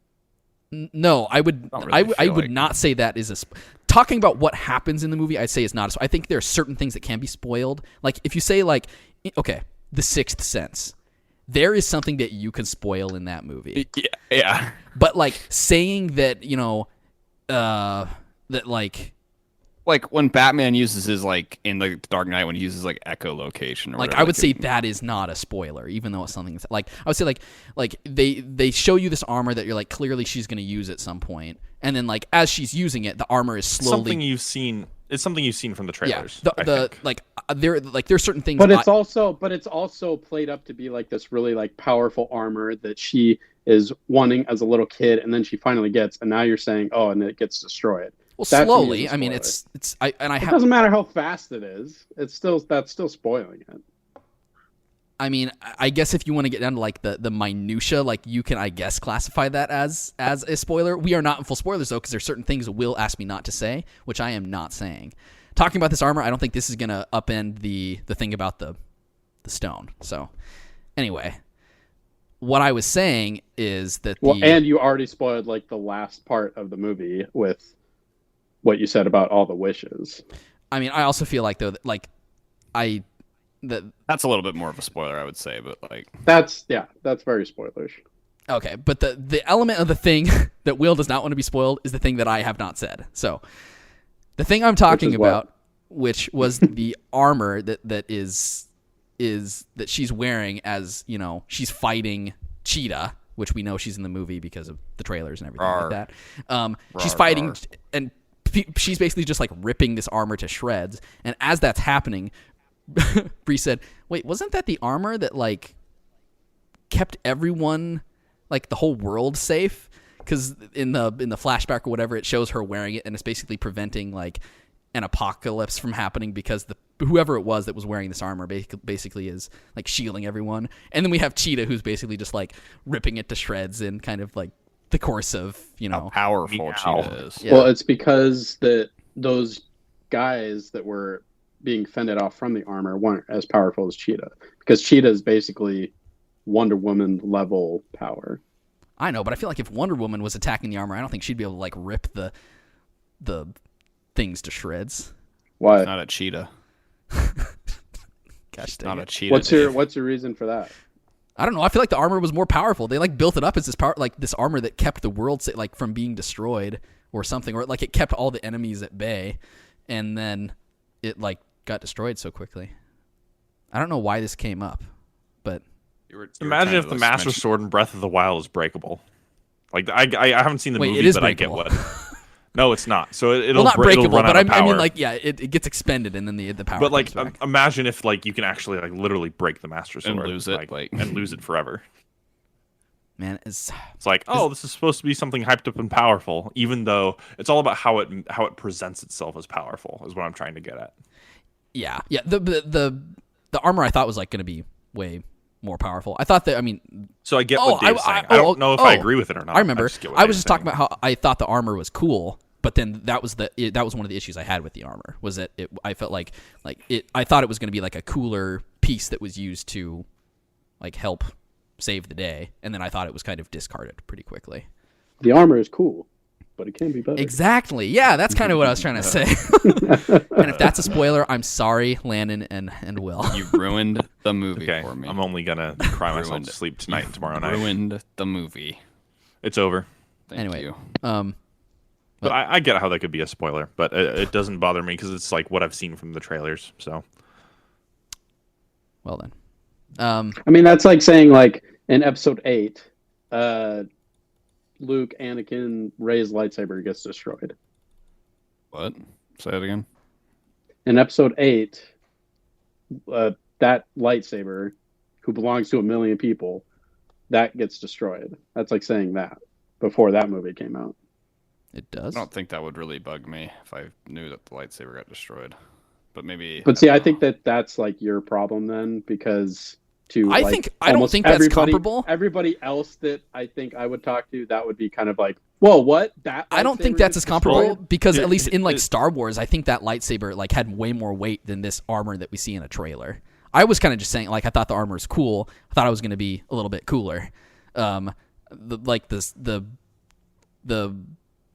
No, I would not say that is talking about what happens in the movie. I'd say is not. I think there are certain things that can be spoiled. If you say okay, The Sixth Sense, there is something that you can spoil in that movie. Yeah. But saying that when Batman uses his in the Dark Knight when he uses echolocation or whatever, I would say that is not a spoiler, even though it's something I would say they show you this armor that you're clearly she's going to use at some point, and then as she's using it, the armor is slowly something you've seen. It's something you've seen from the trailers. Yeah, there's certain things, but it's also played up to be this really powerful armor that she is wanting as a little kid, and then she finally gets, and now you're saying, oh, and it gets destroyed. Well, That to me slowly. is a I mean, spoiler. it Doesn't matter how fast it is. That's still spoiling it. I mean, I guess if you want to get down to like the minutia, like you can, I guess, classify that as a spoiler. We are not in full spoilers though, because there's certain things Will asked me not to say, which I am not saying. Talking about this armor, I don't think this is gonna upend the thing about the stone. So, anyway, what I was saying is that and you already spoiled like the last part of the movie with what you said about all the wishes. I mean, I also feel like though, that's a little bit more of a spoiler, I would say, but like that's very spoilerish. Okay, but the element of the thing that Will does not want to be spoiled is the thing that I have not said. So the thing I'm talking about, which was the armor that is that she's wearing as, you know, she's fighting Cheetah, which we know she's in the movie because of the trailers and everything like that. She's fighting and she's basically just like ripping this armor to shreds. And as that's happening, Bree said, "Wait, wasn't that the armor that like kept everyone, like the whole world, safe?" Because in the flashback or whatever, it shows her wearing it, and it's basically preventing like an apocalypse from happening because whoever it was that was wearing this armor basically is like shielding everyone. And then we have Cheetah, who's basically just like ripping it to shreds in kind of like the course of, you know, how powerful Cheetah is. Yeah. Well, it's because those guys that were being fended off from the armor weren't as powerful as Cheetah, because Cheetah is basically Wonder Woman level power. I know, but I feel like if Wonder Woman was attacking the armor, I don't think she'd be able to like rip the things to shreds. Why? It's not a Cheetah. Gosh, It's not dang a it. Cheetah. What's your reason for that? I don't know. I feel like the armor was more powerful. They like built it up as this power, like this armor that kept the world like from being destroyed or something, or like it kept all the enemies at bay, and then it like got destroyed so quickly. I don't know why this came up, but Imagine if the Master Sword in Breath of the Wild is breakable. Like I haven't seen the movie, it is but breakable. I get what. No, it's not. So it'll not breakable, it'll run but out of I mean, power. like, yeah, it gets expended and then the power. But like, comes back. imagine if like you can actually like literally break the Master Sword And lose it, and lose it forever. Man, it's like, oh, this is supposed to be something hyped up and powerful, even though it's all about how it presents itself as powerful. Is what I'm trying to get at. yeah. The armor I thought was like going to be way more powerful. I thought that. I mean, so I get what Dave's saying. I don't know if I agree with it or not. I remember. I was just talking about. about how I thought the armor was cool, but then that was one of the issues I had with the armor. Was that I felt like I thought it was going to be like a cooler piece that was used to like help save the day, and then I thought it was kind of discarded pretty quickly. The armor is cool, but it can be better. Exactly. Yeah, that's kind of what I was trying to say. And if that's a spoiler, I'm sorry, Landon and Will. You ruined the movie for me. I'm only gonna cry myself to sleep tonight and tomorrow night. Ruined the movie. It's over. Thank you. But I get how that could be a spoiler, but it doesn't bother me because it's like what I've seen from the trailers. So, well then, I mean, that's like saying like in episode 8, Luke, Anakin, Rey's lightsaber gets destroyed. What? Say it again. In episode 8, that lightsaber, who belongs to a million people, that gets destroyed. That's like saying that before that movie came out. it does. I don't think that would really bug me if I knew that the lightsaber got destroyed. But maybe. But see, I think that's like your problem then, because I don't think that's comparable. Everybody else that I think I would talk to, that would be kind of like, whoa, what? That I don't think that's as comparable because at least in like Star Wars, I think that lightsaber like had way more weight than this armor that we see in a trailer. I was kind of just saying like I thought the armor was cool. I thought it was going to be a little bit cooler. The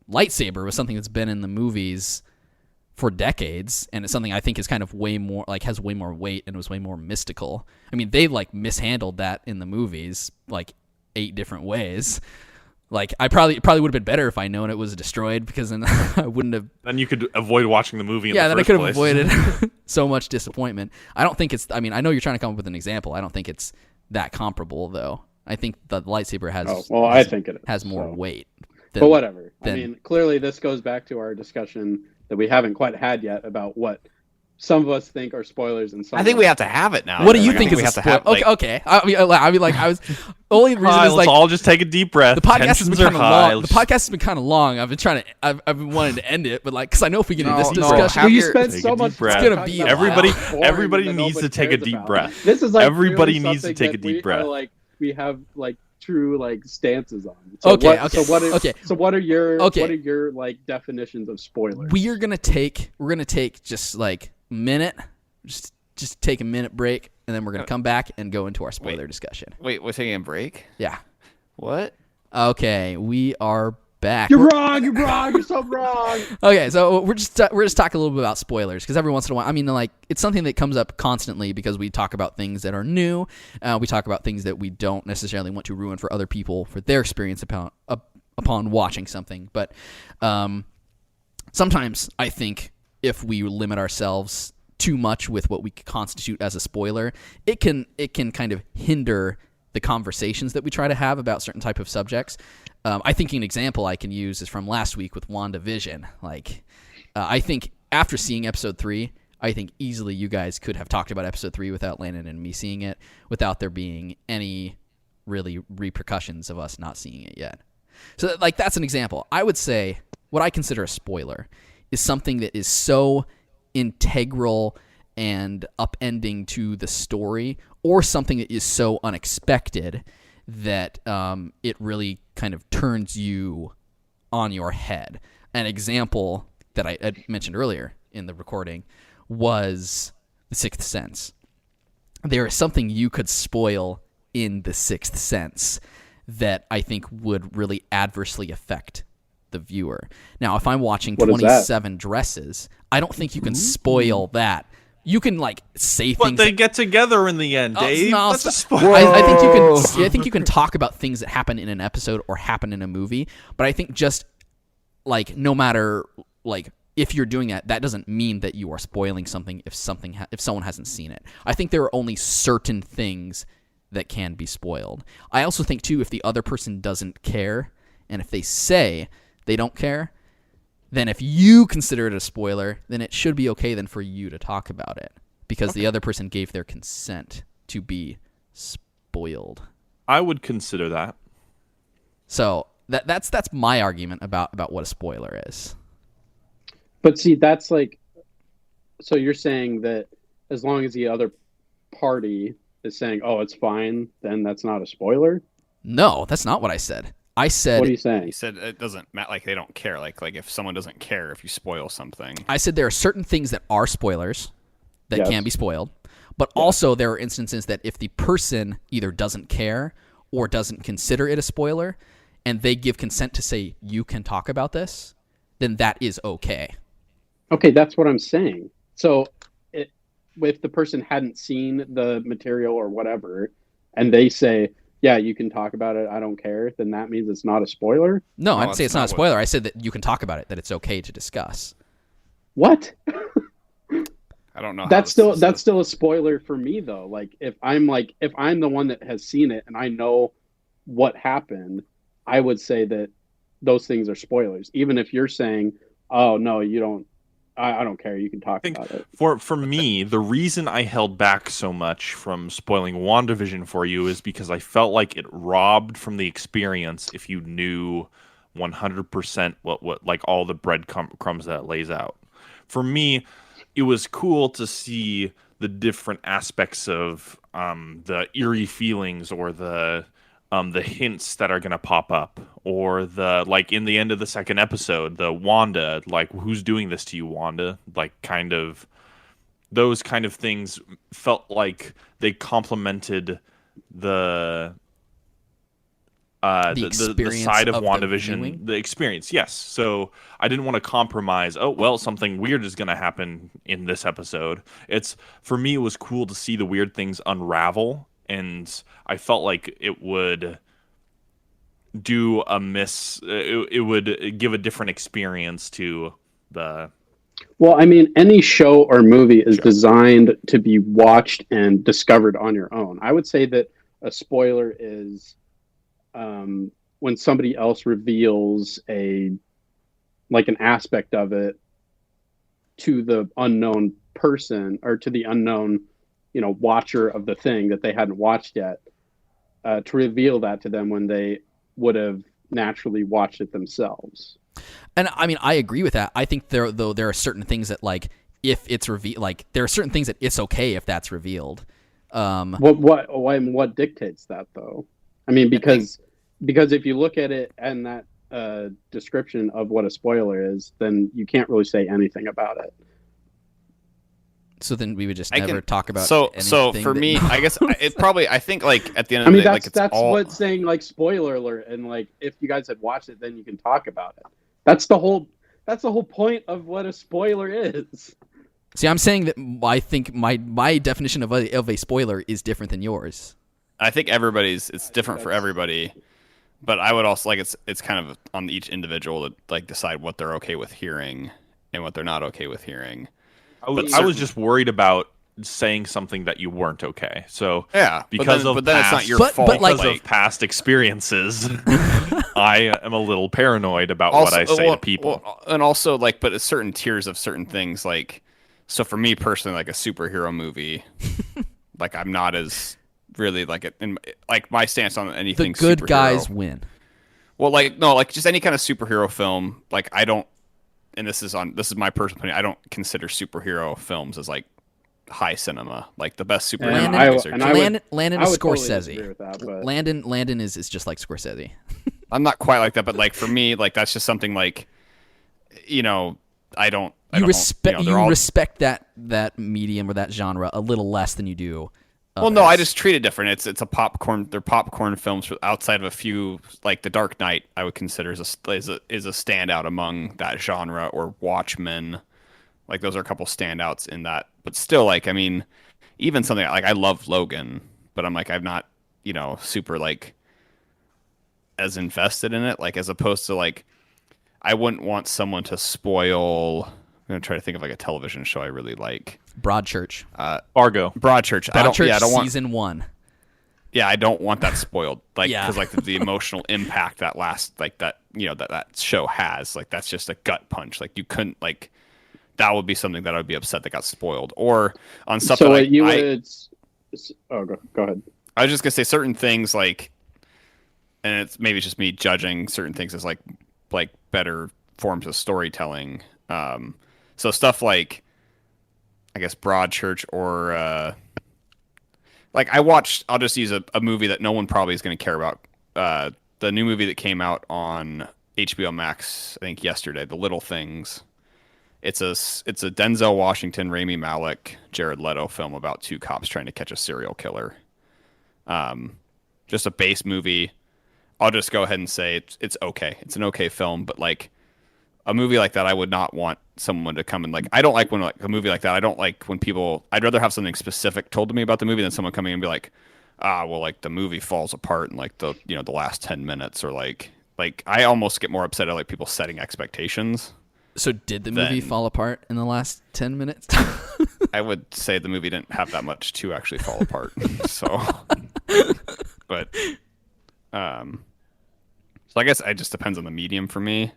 lightsaber was something that's been in the movies for decades, and it's something I think is kind of way more like has way more weight and was way more mystical. I mean, they like mishandled that in the movies like 8 different ways. Like it probably would have been better if I known it was destroyed, because then I wouldn't have. Then you could avoid watching the movie. Then I could have place. avoided so much disappointment. I don't think it's. I mean, I know you're trying to come up with an example. I don't think it's that comparable though. I think the lightsaber has. I think it has more weight. But whatever. I mean, clearly this goes back to our discussion that we haven't quite had yet about what some of us think are spoilers, and some I think of we us have to have it now. What do you Like, I think is we a have to spoiler? have, like, Okay. I mean, like, I was only reason is let's like all just take a deep breath. the podcast has Tensions been are kind of high. long. The podcast has been kind of long. I've been trying to. I've been wanting to end it, but like, because I know if we get into this No, discussion, have you your- spend Take so a much deep breath. time It's gonna talking be about Everybody- how boring everybody that needs to nobody take a cares deep about. breath. This is like Everybody really needs to something take a that deep we breath. Are, like we have like true like stances on. So Okay, what, okay, So what are, okay. So what are your Okay. what are your like definitions of spoilers? we're gonna take just like a minute, just take a minute break, and then we're gonna come back and go into our spoiler discussion. Wait, we're taking a break? Yeah. What? Okay, we are back. You're wrong. You're wrong. You're so wrong. Okay, so we're just talking a little bit about spoilers because every once in a while, I mean, like it's something that comes up constantly because we talk about things that are new. We talk about things that we don't necessarily want to ruin for other people for their experience upon watching something. But sometimes I think if we limit ourselves too much with what we constitute as a spoiler, it can kind of hinder the conversations that we try to have about certain type of subjects. I think an example I can use is from last week with WandaVision. Like, I think after seeing episode 3, I think easily you guys could have talked about episode 3 without Landon and me seeing it, without there being any really repercussions of us not seeing it yet. So, like, that's an example. I would say what I consider a spoiler is something that is so integral and upending to the story, or something that is so unexpected that it really kind of turns you on your head. An example that I had mentioned earlier in the recording was The Sixth Sense. There is something you could spoil in The Sixth Sense that I think would really adversely affect the viewer. Now, if I'm watching What is that? 27 Dresses, I don't think you can spoil that. You can like say But things. they get together in the end, Dave. no, That's a stop. spoiler. I think you can talk about things that happen in an episode or happen in a movie, but I think just like no matter like if you're doing that, that doesn't mean that you are spoiling something if someone hasn't seen it. I think there are only certain things that can be spoiled. I also think too, if the other person doesn't care, and if they say they don't care, then if you consider it a spoiler, then it should be okay then for you to talk about it because the other person gave their consent to be spoiled. I would consider that. So that's my argument about what a spoiler is. But see, that's like, so you're saying that as long as the other party is saying, "Oh, it's fine," then that's not a spoiler? No, that's not what I said. I said What are you saying? He said it doesn't matter. Like they don't care. Like if someone doesn't care if you spoil something. I said there are certain things that are spoilers that Yes. can be spoiled, but also there are instances that if the person either doesn't care or doesn't consider it a spoiler and they give consent to say you can talk about this, then that is okay. Okay, that's what I'm saying. So if the person hadn't seen the material or whatever, and they say, "Yeah, you can talk about it, I don't care," then that means it's not a spoiler? No, I No, didn't say it's it's not a not spoiler. I said that you can talk about it, that it's okay to discuss. What? I don't know. That's still a spoiler for me though. Like if I'm the one that has seen it and I know what happened, I would say that those things are spoilers. Even if you're saying, "Oh no, you don't. I don't care. You can talk about it." For me, the reason I held back so much from spoiling WandaVision for you is because I felt like it robbed from the experience if you knew 100% what like all the breadcrumbs that it lays out. For me, it was cool to see the different aspects of the eerie feelings or the hints that are going to pop up, or the like in the end of the second episode, the Wanda, like who's doing this to you, Wanda, like kind of those kind of things felt like they complemented the experience side of of the WandaVision, viewing? the experience. Yes. So I didn't want to compromise. Oh, well, something weird is going to happen in this episode. For me, it was cool to see the weird things unravel. And I felt like it would do it would give a different experience to the. Well, I mean, any show or movie is designed to be watched and discovered on your own. I would say that a spoiler is when somebody else reveals an aspect of it to the unknown person or to the unknown, watcher of the thing that they hadn't watched yet, to reveal that to them when they would have naturally watched it themselves. And I mean, I agree with that. I think there are certain things that, like, if it's revealed, like, there are certain things that it's okay if that's revealed. What dictates that, though? I mean, because if you look at it and that description of what a spoiler is, then you can't really say anything about it. So then we would just never talk about. So for me, I guess it's probably. I think like at the end of the day, that's what's saying like spoiler alert, and like if you guys had watched it, then you can talk about it. That's the whole point of what a spoiler is. See, I'm saying that I think my definition of a spoiler is different than yours. I think it's different for everybody, but I would also like it's kind of on each individual to like decide what they're okay with hearing and what they're not okay with hearing. I was just worried about saying something that you weren't okay. So yeah, because but then it's not your fault. Because of past experiences, I am a little paranoid about what I say to people. And also like, but it's certain tiers of certain things. Like, so for me personally, like a superhero movie, like I'm not as really like it. Like my stance on anything. The good superhero, guys win. Well, like no, like just any kind of superhero film. Like I don't. And this is my personal opinion. I don't consider superhero films as like high cinema. Like the best superhero movies are. Landon is Scorsese. Totally that, Landon is just like Scorsese. I'm not quite like that, but like for me, like that's just something like, I don't. You respect that medium or that genre a little less than you do. Well, no, I just treat it different. It's a popcorn. They're popcorn films outside of a few, like The Dark Knight. I would consider is a standout among that genre, or Watchmen. Like those are a couple standouts in that. But still, like I mean, even something like I love Logan, but I'm not super like as invested in it. Like as opposed to like, I wouldn't want someone to spoil. I'm gonna try to think of like a television show I really like. Broadchurch. Fargo. Broadchurch. I don't want season 1. Yeah, I don't want that spoiled. Like, because like the emotional impact that that show has, like that's just a gut punch. Like you couldn't like, that would be something that I would be upset that got spoiled. Or on something. Go ahead. I was just gonna say certain things like, and it's maybe just me judging certain things as like better forms of storytelling. So stuff like, I guess Broadchurch or like I'll just use a movie that no one probably is going to care about. The new movie that came out on HBO Max, I think yesterday, The Little Things. It's a Denzel Washington, Rami Malek, Jared Leto film about two cops trying to catch a serial killer. Just a base movie. I'll just go ahead and say it's okay. It's an okay film, but like a movie like that, I would not want someone to come and like. I don't like when like a movie like that. I don't like when people. I'd rather have something specific told to me about the movie than someone coming and be like, well, like the movie falls apart in like the the last 10 minutes, or like I almost get more upset at like people setting expectations. So did the movie fall apart in the last 10 minutes? I would say the movie didn't have that much to actually fall apart. So, but so I guess it just depends on the medium for me.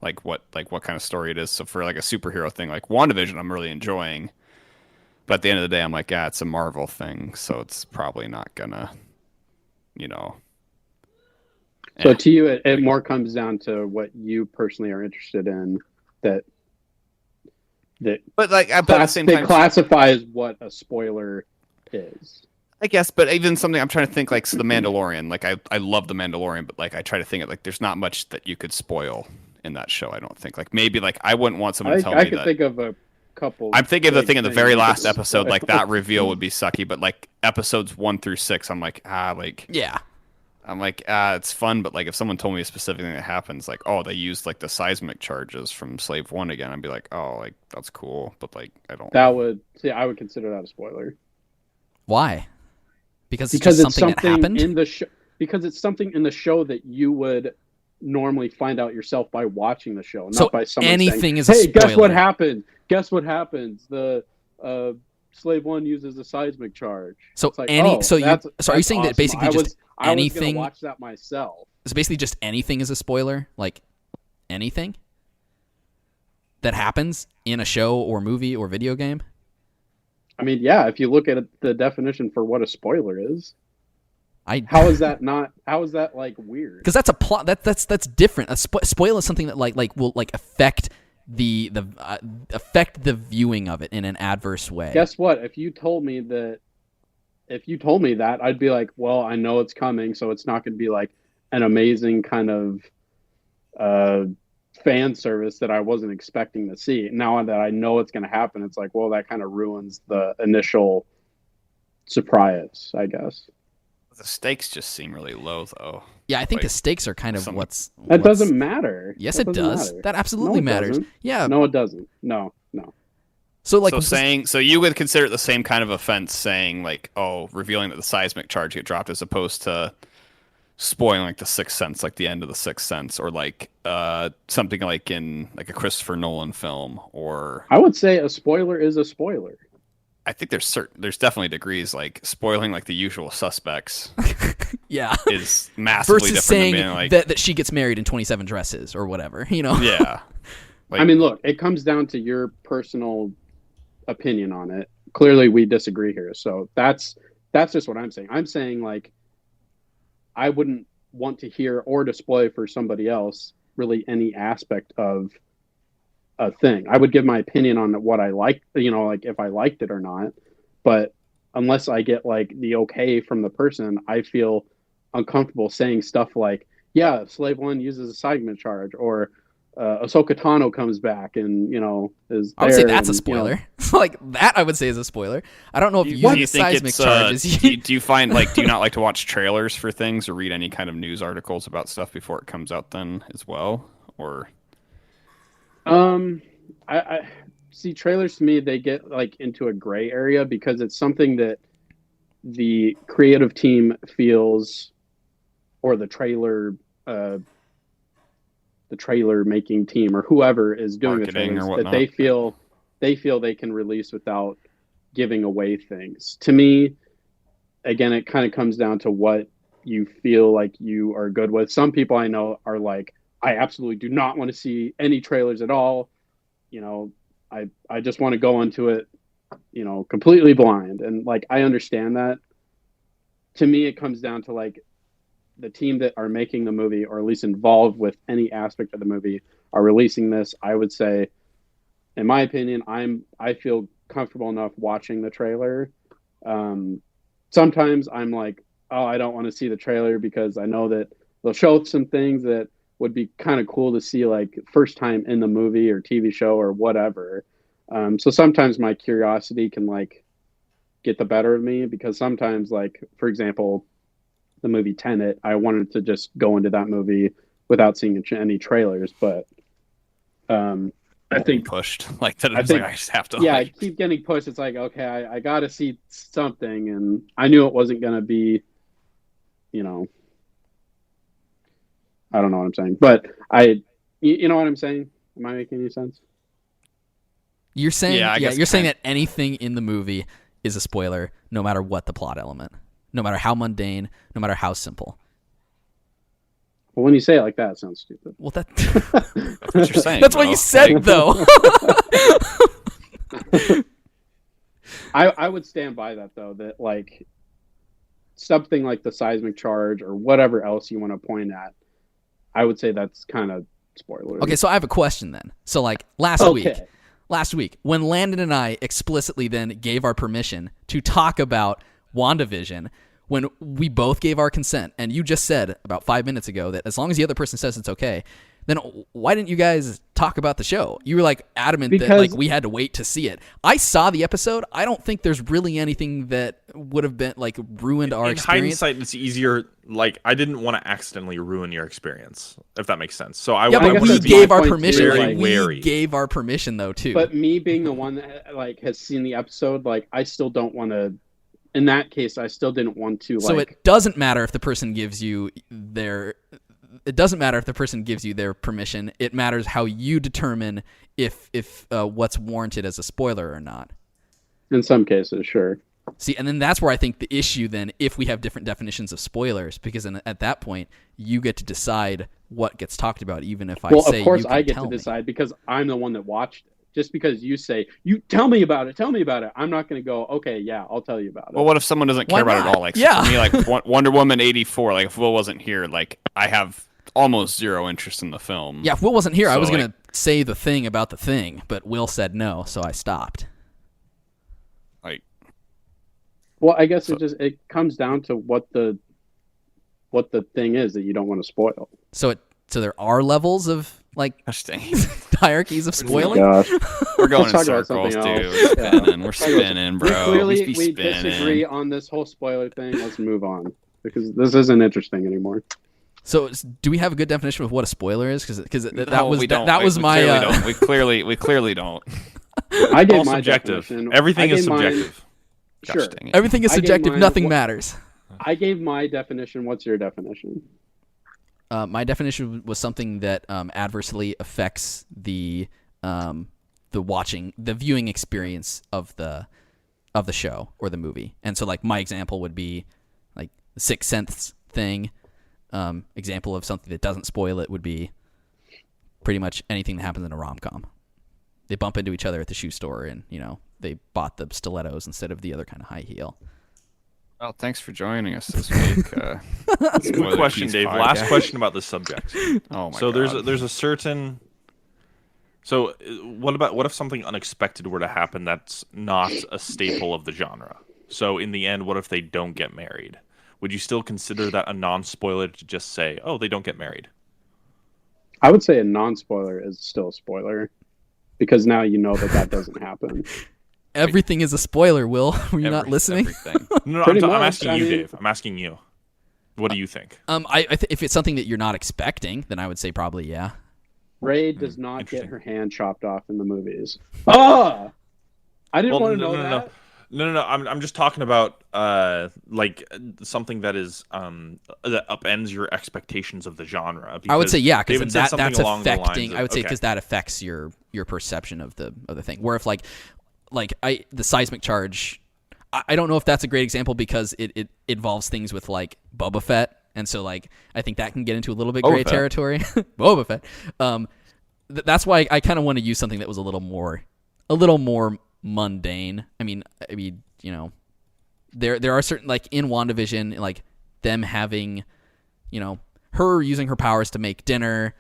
Like what kind of story it is. So for like a superhero thing, like WandaVision, I'm really enjoying. But at the end of the day, I'm like, it's a Marvel thing, so it's probably not gonna, So to you, it more comes down to what you personally are interested in. But like at the same time, classify as what a spoiler is. I guess, but even something I'm trying to think like, so The Mandalorian. Like I love The Mandalorian, but like I try to think of like there's not much that you could spoil in that show. I don't think like maybe like I wouldn't want someone to tell me that. I could think of a couple. I'm thinking of the thing in the very last episode, like that reveal would be sucky, but like episodes 1 through 6, I'm like yeah. I'm like it's fun, but like if someone told me a specific thing that happens, like they used like the seismic charges from Slave 1 again, I'd be like like that's cool, but like I don't. I would consider that a spoiler. Why? Because it's something that happened in the show. Because it's something in the show that you would normally find out yourself by watching the show, not by someone anything saying, is a spoiler. Guess what happened? Guess what happens? The Slave 1 uses a seismic charge. So like, so are you saying that basically just anything? I was gonna watch that myself. So basically just anything is a spoiler, like anything that happens in a show or movie or video game? I mean, yeah, if you look at the definition for what a spoiler is, how is that like weird? Because that's a plot. That's different. A spoil is something that will affect the viewing of it in an adverse way. Guess what? If you told me that, I'd be like, well, I know it's coming, so it's not going to be like an amazing kind of fan service that I wasn't expecting to see. Now that I know it's going to happen, it's like, well, that kind of ruins the initial surprise, I guess. The stakes just seem really low, though. Yeah, I think the stakes are kind of That doesn't matter. Yes, it does. That absolutely matters. Doesn't. Yeah. No, it doesn't. No. So you would consider it the same kind of offense saying like, oh, revealing that the seismic charge get dropped, as opposed to spoiling like the Sixth Sense, like the end of the Sixth Sense, or like something like in like a Christopher Nolan film, or I would say a spoiler is a spoiler. I think there's definitely degrees, like spoiling like The Usual Suspects. Yeah, is massively versus different saying than being like that she gets married in 27 dresses or whatever. Yeah. I mean, look, it comes down to your personal opinion on it. Clearly, we disagree here, so that's just what I'm saying. I'm saying like I wouldn't want to hear or display for somebody else really any aspect of a thing. I would give my opinion on what I like, like if I liked it or not. But unless I get like the okay from the person, I feel uncomfortable saying stuff like, yeah, Slave One uses a seismic charge, or Ahsoka Tano comes back and is there. I would say that's a spoiler. Like that, I would say is a spoiler. I don't know if using the seismic charges. Do you find do you not like to watch trailers for things or read any kind of news articles about stuff before it comes out then as well, or? I see trailers to me, they get like into a gray area because it's something that the creative team feels, or the trailer making team, or whoever is doing the trailers, that they feel they can release without giving away things. To me, again, it kind of comes down to what you feel like you are good with. Some people I know are like, I absolutely do not want to see any trailers at all. I just want to go into it, completely blind. And like, I understand that. To me, it comes down to like the team that are making the movie, or at least involved with any aspect of the movie, are releasing this. I would say, in my opinion, I feel comfortable enough watching the trailer. Sometimes I'm like, oh, I don't want to see the trailer because I know that they'll show some things that would be kind of cool to see, like first time in the movie or TV show or whatever. So sometimes my curiosity can like get the better of me, because sometimes, like, for example, the movie Tenet, I wanted to just go into that movie without seeing any trailers, but I think pushed like that. I just have to. Yeah, I keep getting pushed. It's like, okay, I got to see something, and I knew it wasn't going to be, I don't know what I'm saying, but you know what I'm saying? Am I making any sense? You're saying, you're saying that anything in the movie is a spoiler, no matter what the plot element, no matter how mundane, no matter how simple. Well, when you say it like that, it sounds stupid. Well, that's what you're saying. That's what you said, though. I would stand by that, though, that like something like the seismic charge or whatever else you want to point at, I would say that's kind of spoiler. Okay, so I have a question then. So like last week, when Landon and I explicitly then gave our permission to talk about WandaVision, when we both gave our consent, and you just said about 5 minutes ago that as long as the other person says it's okay, then why didn't you guys talk about the show? You were like adamant that like we had to wait to see it. I saw the episode. I don't think there's really anything that would have been like ruined our experience. In hindsight, it's easier. Like, I didn't want to accidentally ruin your experience, if that makes sense. So we gave our permission. Very wary. We gave our permission though too. But me being the one that like has seen the episode, like I still don't want to. In that case, I still didn't want to. So it doesn't matter if the person gives you their. It doesn't matter if the person gives you their permission. It matters how you determine if what's warranted as a spoiler or not. In some cases, sure. See, and then that's where I think the issue then, if we have different definitions of spoilers, because then at that point, you get to decide what gets talked about, even if I say of course you can I get tell to me. decide because I'm the one that watched it. Just because you say, you tell me about it, I'm not going to go, okay, yeah, I'll tell you about it. Well, what if someone doesn't care Why about it not? at all? Like, Yeah. for me, like Wonder Woman 84, like if Will wasn't here, like I have almost zero interest in the film. Yeah, if Will wasn't here, I So, was like- going to say the thing about the thing, but Will said no, so I stopped. Like, Well, I guess it comes down to what the thing is that you don't want to spoil. So there are levels of like gosh dang. hierarchies of spoiling. Gosh. We're going in Let's talk about circles, something dude. else. We're spinning. We're spinning, bro. Clearly, be we spinning. disagree on this whole spoiler thing. Let's move on because this isn't interesting anymore. So do we have a good definition of what a spoiler is? Because that No, was we don't. that was we my. Clearly don't. We clearly don't. I gave All my subjective. definition. Everything I is gave mine- subjective. Gosh Sure. dang it. Everything is I gave subjective. mine- Nothing what- matters. I gave my definition. What's your definition? My definition was something that adversely affects the viewing experience of the show or the movie. And so, like, my example would be like the Sixth Sense thing. Example of something that doesn't spoil it would be pretty much anything that happens in a rom-com. They bump into each other at the shoe store, and they bought the stilettos instead of the other kind of high heel. Well, thanks for joining us this week. Good question, Dave. Last question about this subject. Oh my So god. there's a certain. So what if something unexpected were to happen that's not a staple of the genre? So in the end, what if they don't get married? Would you still consider that a non-spoiler to just say, oh, they don't get married? I would say a non-spoiler is still a spoiler because now you know that doesn't happen. Everything is a spoiler, Will. Were you not listening? Everything. No, Pretty I'm much, asking I you, mean- Dave. I'm asking you. What do you think? If it's something that you're not expecting, then I would say probably yeah. Ray does not get Interesting. her hand chopped off in the movies. Ah! I didn't want to know that. No. I'm just talking about like something that is that upends your expectations of the genre. I would say yeah, because David said that's something along the affecting. lines of- I would say okay. because that affects your perception of the thing. Where if the seismic charge, I don't know if that's a great example because it involves things with like Boba Fett, and so like I think that can get into a little bit Boba gray Fett. territory. Boba Fett. That's why I kind of want to use something that was a little more mundane. I mean, there are certain, like in WandaVision, like them having, her using her powers to make dinner,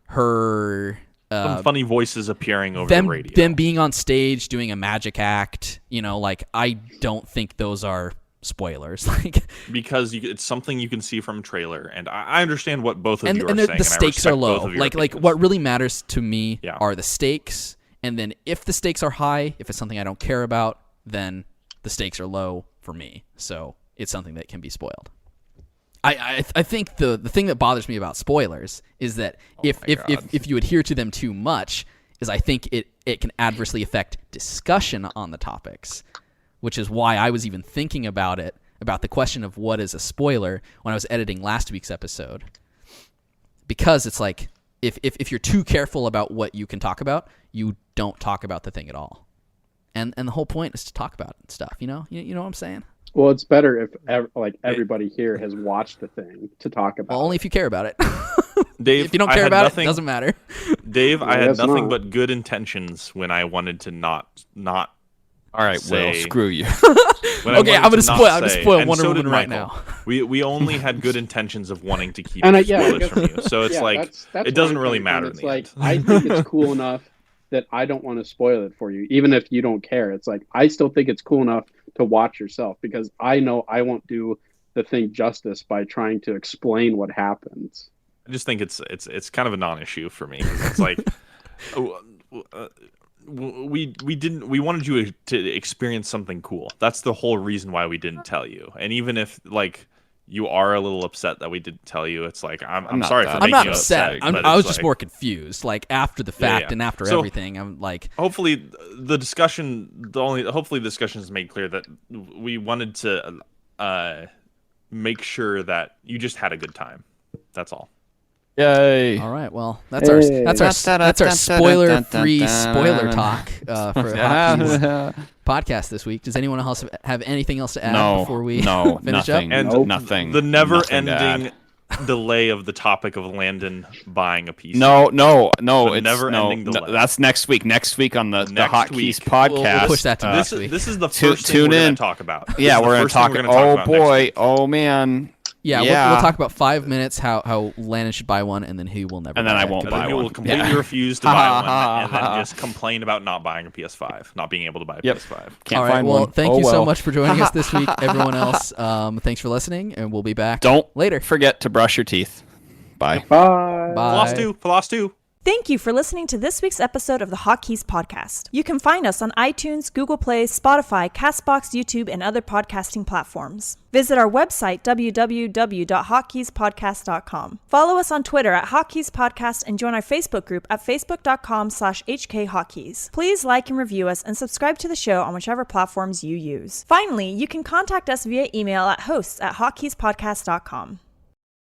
her Some funny voices appearing over the radio. them being on stage doing a magic act. Like I don't think those are spoilers. Like, because it's something you can see from a trailer, and I understand what both of and you are and saying. the and I stakes are respect both low. of your Like opinions. what really matters to me Yeah. are the stakes. And then if the stakes are high, if it's something I don't care about, then the stakes are low for me. So it's something that can be spoiled. I think the thing that bothers me about spoilers is that if you adhere to them too much, is I think it can adversely affect discussion on the topics, which is why I was even thinking about the question of what is a spoiler when I was editing last week's episode. Because it's like if you're too careful about what you can talk about, you don't talk about the thing at all. And the whole point is to talk about stuff, you know what I'm saying? Well, it's better if everybody here has watched the thing to talk about. Well, only if you care about it. Dave, if you don't I care had about nothing, it doesn't matter. Dave, I I had guess nothing not. but good intentions when I wanted to not. All right, say- Will, screw you. When I Okay, wanted I'm gonna to spoil. not I'm gonna say, spoil and Wonder so Woman did right Michael. now. We only had good intentions of wanting to keep And I spoilers guess- from you. So it's Yeah, like that's it where doesn't I'm really coming from. matter. It's in the like end. I think it's cool enough that I don't want to spoil it for you, even if you don't care. It's like I still think it's cool enough to watch yourself because I know I won't do the thing justice by trying to explain what happens. I just think it's kind of a non-issue for me. 'Cause it's like we wanted you to experience something cool. That's the whole reason why we didn't tell you. And even if like you are a little upset that we didn't tell you, it's like I'm not sorry that for I'm making not you upset. but I was it's just like- more confused. Like after the fact yeah. and after So- everything, I'm like, Hopefully the hopefully the discussion has made clear that we wanted to make sure that you just had a good time. That's all. Yay! All right. Well, that's our spoiler-free spoiler talk for Hotkeys podcast this week. Does anyone else have anything else to add before we finish nothing, up? And nothing. The never-ending delay of the topic of Landon buying a PC. No, The it's never-ending delay. That's next week. Next week on the Hotkeys week. podcast. We'll push that to next week. This is the first thing we're going to talk about. Yeah, we're going to talk. Oh boy, oh man. Yeah, we'll talk about 5 minutes how Landon should buy one, and then he will never. And then buy I it. won't buy He one. will completely refuse to buy one, and then just complain about not buying a PS5, not being able to buy a PS5. Can't All right. find Well, one. thank you so much for joining us this week, everyone else. Thanks for listening, and we'll be back. Don't later. Forget to brush your teeth. Bye. Bye. Floss 2. Thank you for listening to this week's episode of the Hotkeys podcast. You can find us on iTunes, Google Play, Spotify, Castbox, YouTube, and other podcasting platforms. Visit our website, www.hotkeyspodcast.com. Follow us on Twitter at Hotkeys Podcast and join our Facebook group at facebook.com/HKHotkeys. Please like and review us and subscribe to the show on whichever platforms you use. Finally, you can contact us via email at hosts@hotkeyspodcast.com.